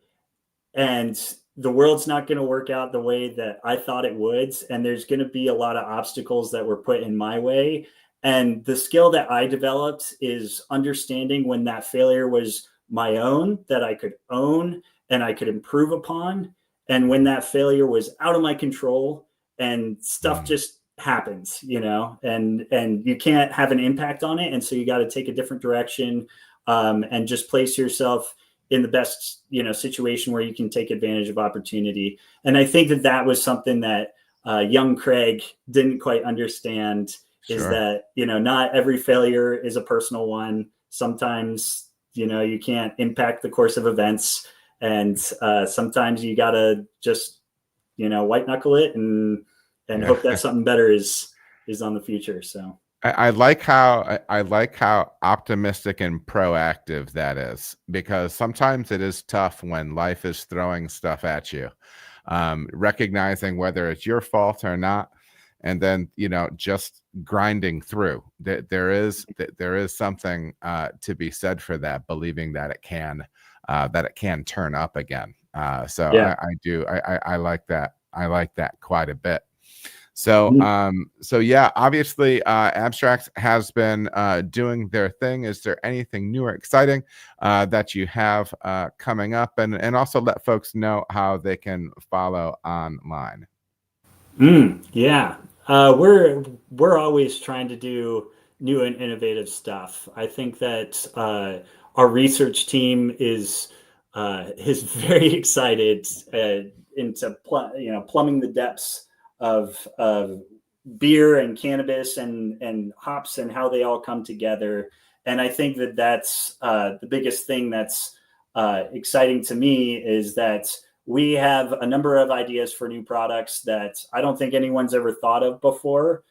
and the world's not going to work out the way that I thought it would. And there's going to be a lot of obstacles that were put in my way. And the skill that I developed is understanding when that failure was my own, that I could own and I could improve upon. And when that failure was out of my control and stuff just happens, and you can't have an impact on it. And so you got to take a different direction, and just place yourself in the best, situation where you can take advantage of opportunity. And I think that was something that young Craig didn't quite understand, is that, not every failure is a personal one. Sometimes, you can't impact the course of events, and sometimes you got to just, white knuckle it and hope that something better is on the future. So I like how optimistic and proactive that is, because sometimes it is tough when life is throwing stuff at you, recognizing whether it's your fault or not, and then just grinding through. There is something to be said for that, believing that it can turn up again. So yeah. I like that. I like that quite a bit. So, yeah, obviously, Abstrax has been doing their thing. Is there anything new or exciting that you have coming up, and also let folks know how they can follow online? Yeah, we're always trying to do new and innovative stuff. I think that our research team is very excited into plumbing the depths of beer and cannabis and hops and how they all come together. And I think that that's the biggest thing that's exciting to me, is that we have a number of ideas for new products that I don't think anyone's ever thought of before,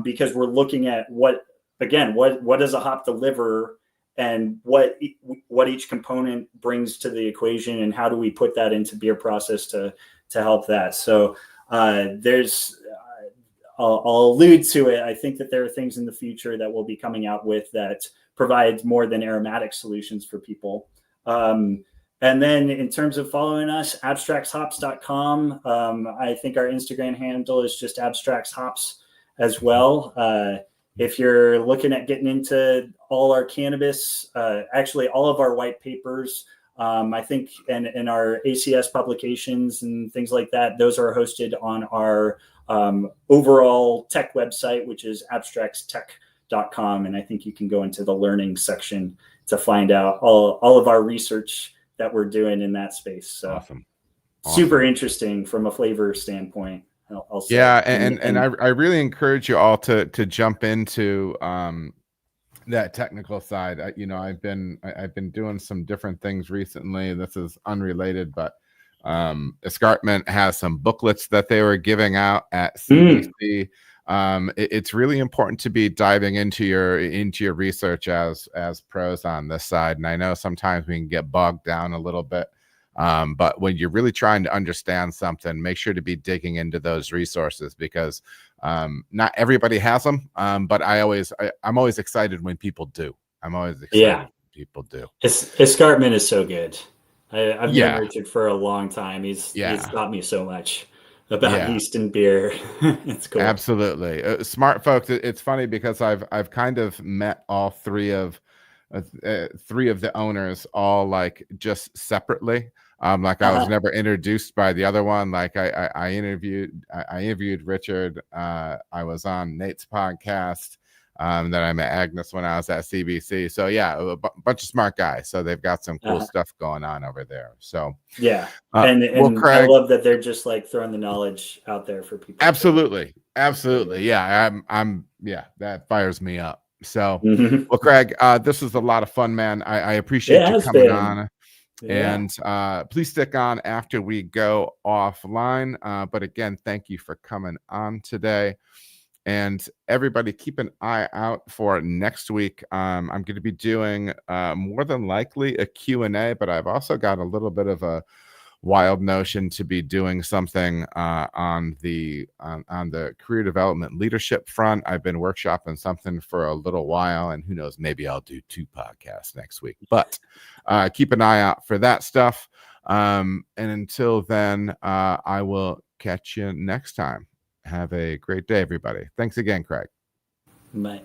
because we're looking at what does a hop deliver, and what each component brings to the equation, and how do we put that into beer process to help that. So I'll allude to it. I think that there are things in the future that we'll be coming out with that provide more than aromatic solutions for people. And then in terms of following us, abstraxhops.com. I think our Instagram handle is just Abstrax Hops as well. If you're looking at getting into all our cannabis, actually all of our white papers, I think, and our ACS publications and things like that, those are hosted on our overall tech website, which is abstraxtech.com. And I think you can go into the learning section find out all of our research that we're doing in that space. So Awesome. Super interesting from a flavor standpoint. I'll say. Yeah, and I really encourage you all to jump into that technical side. I've been doing some different things recently. This is unrelated, but Escarpment has some booklets that they were giving out at CBC. It's really important to be diving into your research as pros on this side. And I know sometimes we can get bogged down a little bit. But when you're really trying to understand something, make sure to be digging into those resources, because not everybody has them. But I'm always excited when people do. I'm always excited when people do. Escarpment is so good. I've known Richard for a long time. He's taught me so much about yeast and beer. It's cool. Absolutely. Smart folks. It's funny because I've kind of met all three of the owners, all like just separately. I was never introduced by the other one. Like I interviewed Richard. I was on Nate's podcast. Then I met Agnes when I was at CBC. So yeah, a bunch of smart guys. So they've got some cool stuff going on over there. So yeah, and Craig, I love that they're just like throwing the knowledge out there for people. Absolutely. Yeah, I'm that fires me up. So, well, Craig, this was a lot of fun, man. I appreciate you coming on. And please stick on after we go offline. But again, thank you for coming on today. And everybody, keep an eye out for next week. I'm going to be doing more than likely a Q&A, but I've also got a little bit of a wild notion to be doing something on the career development leadership front. I've been workshopping something for a little while, and who knows, maybe I'll do 2 podcasts next week. But keep an eye out for that stuff. And until then, I will catch you next time. Have a great day, everybody. Thanks again, Craig. Bye.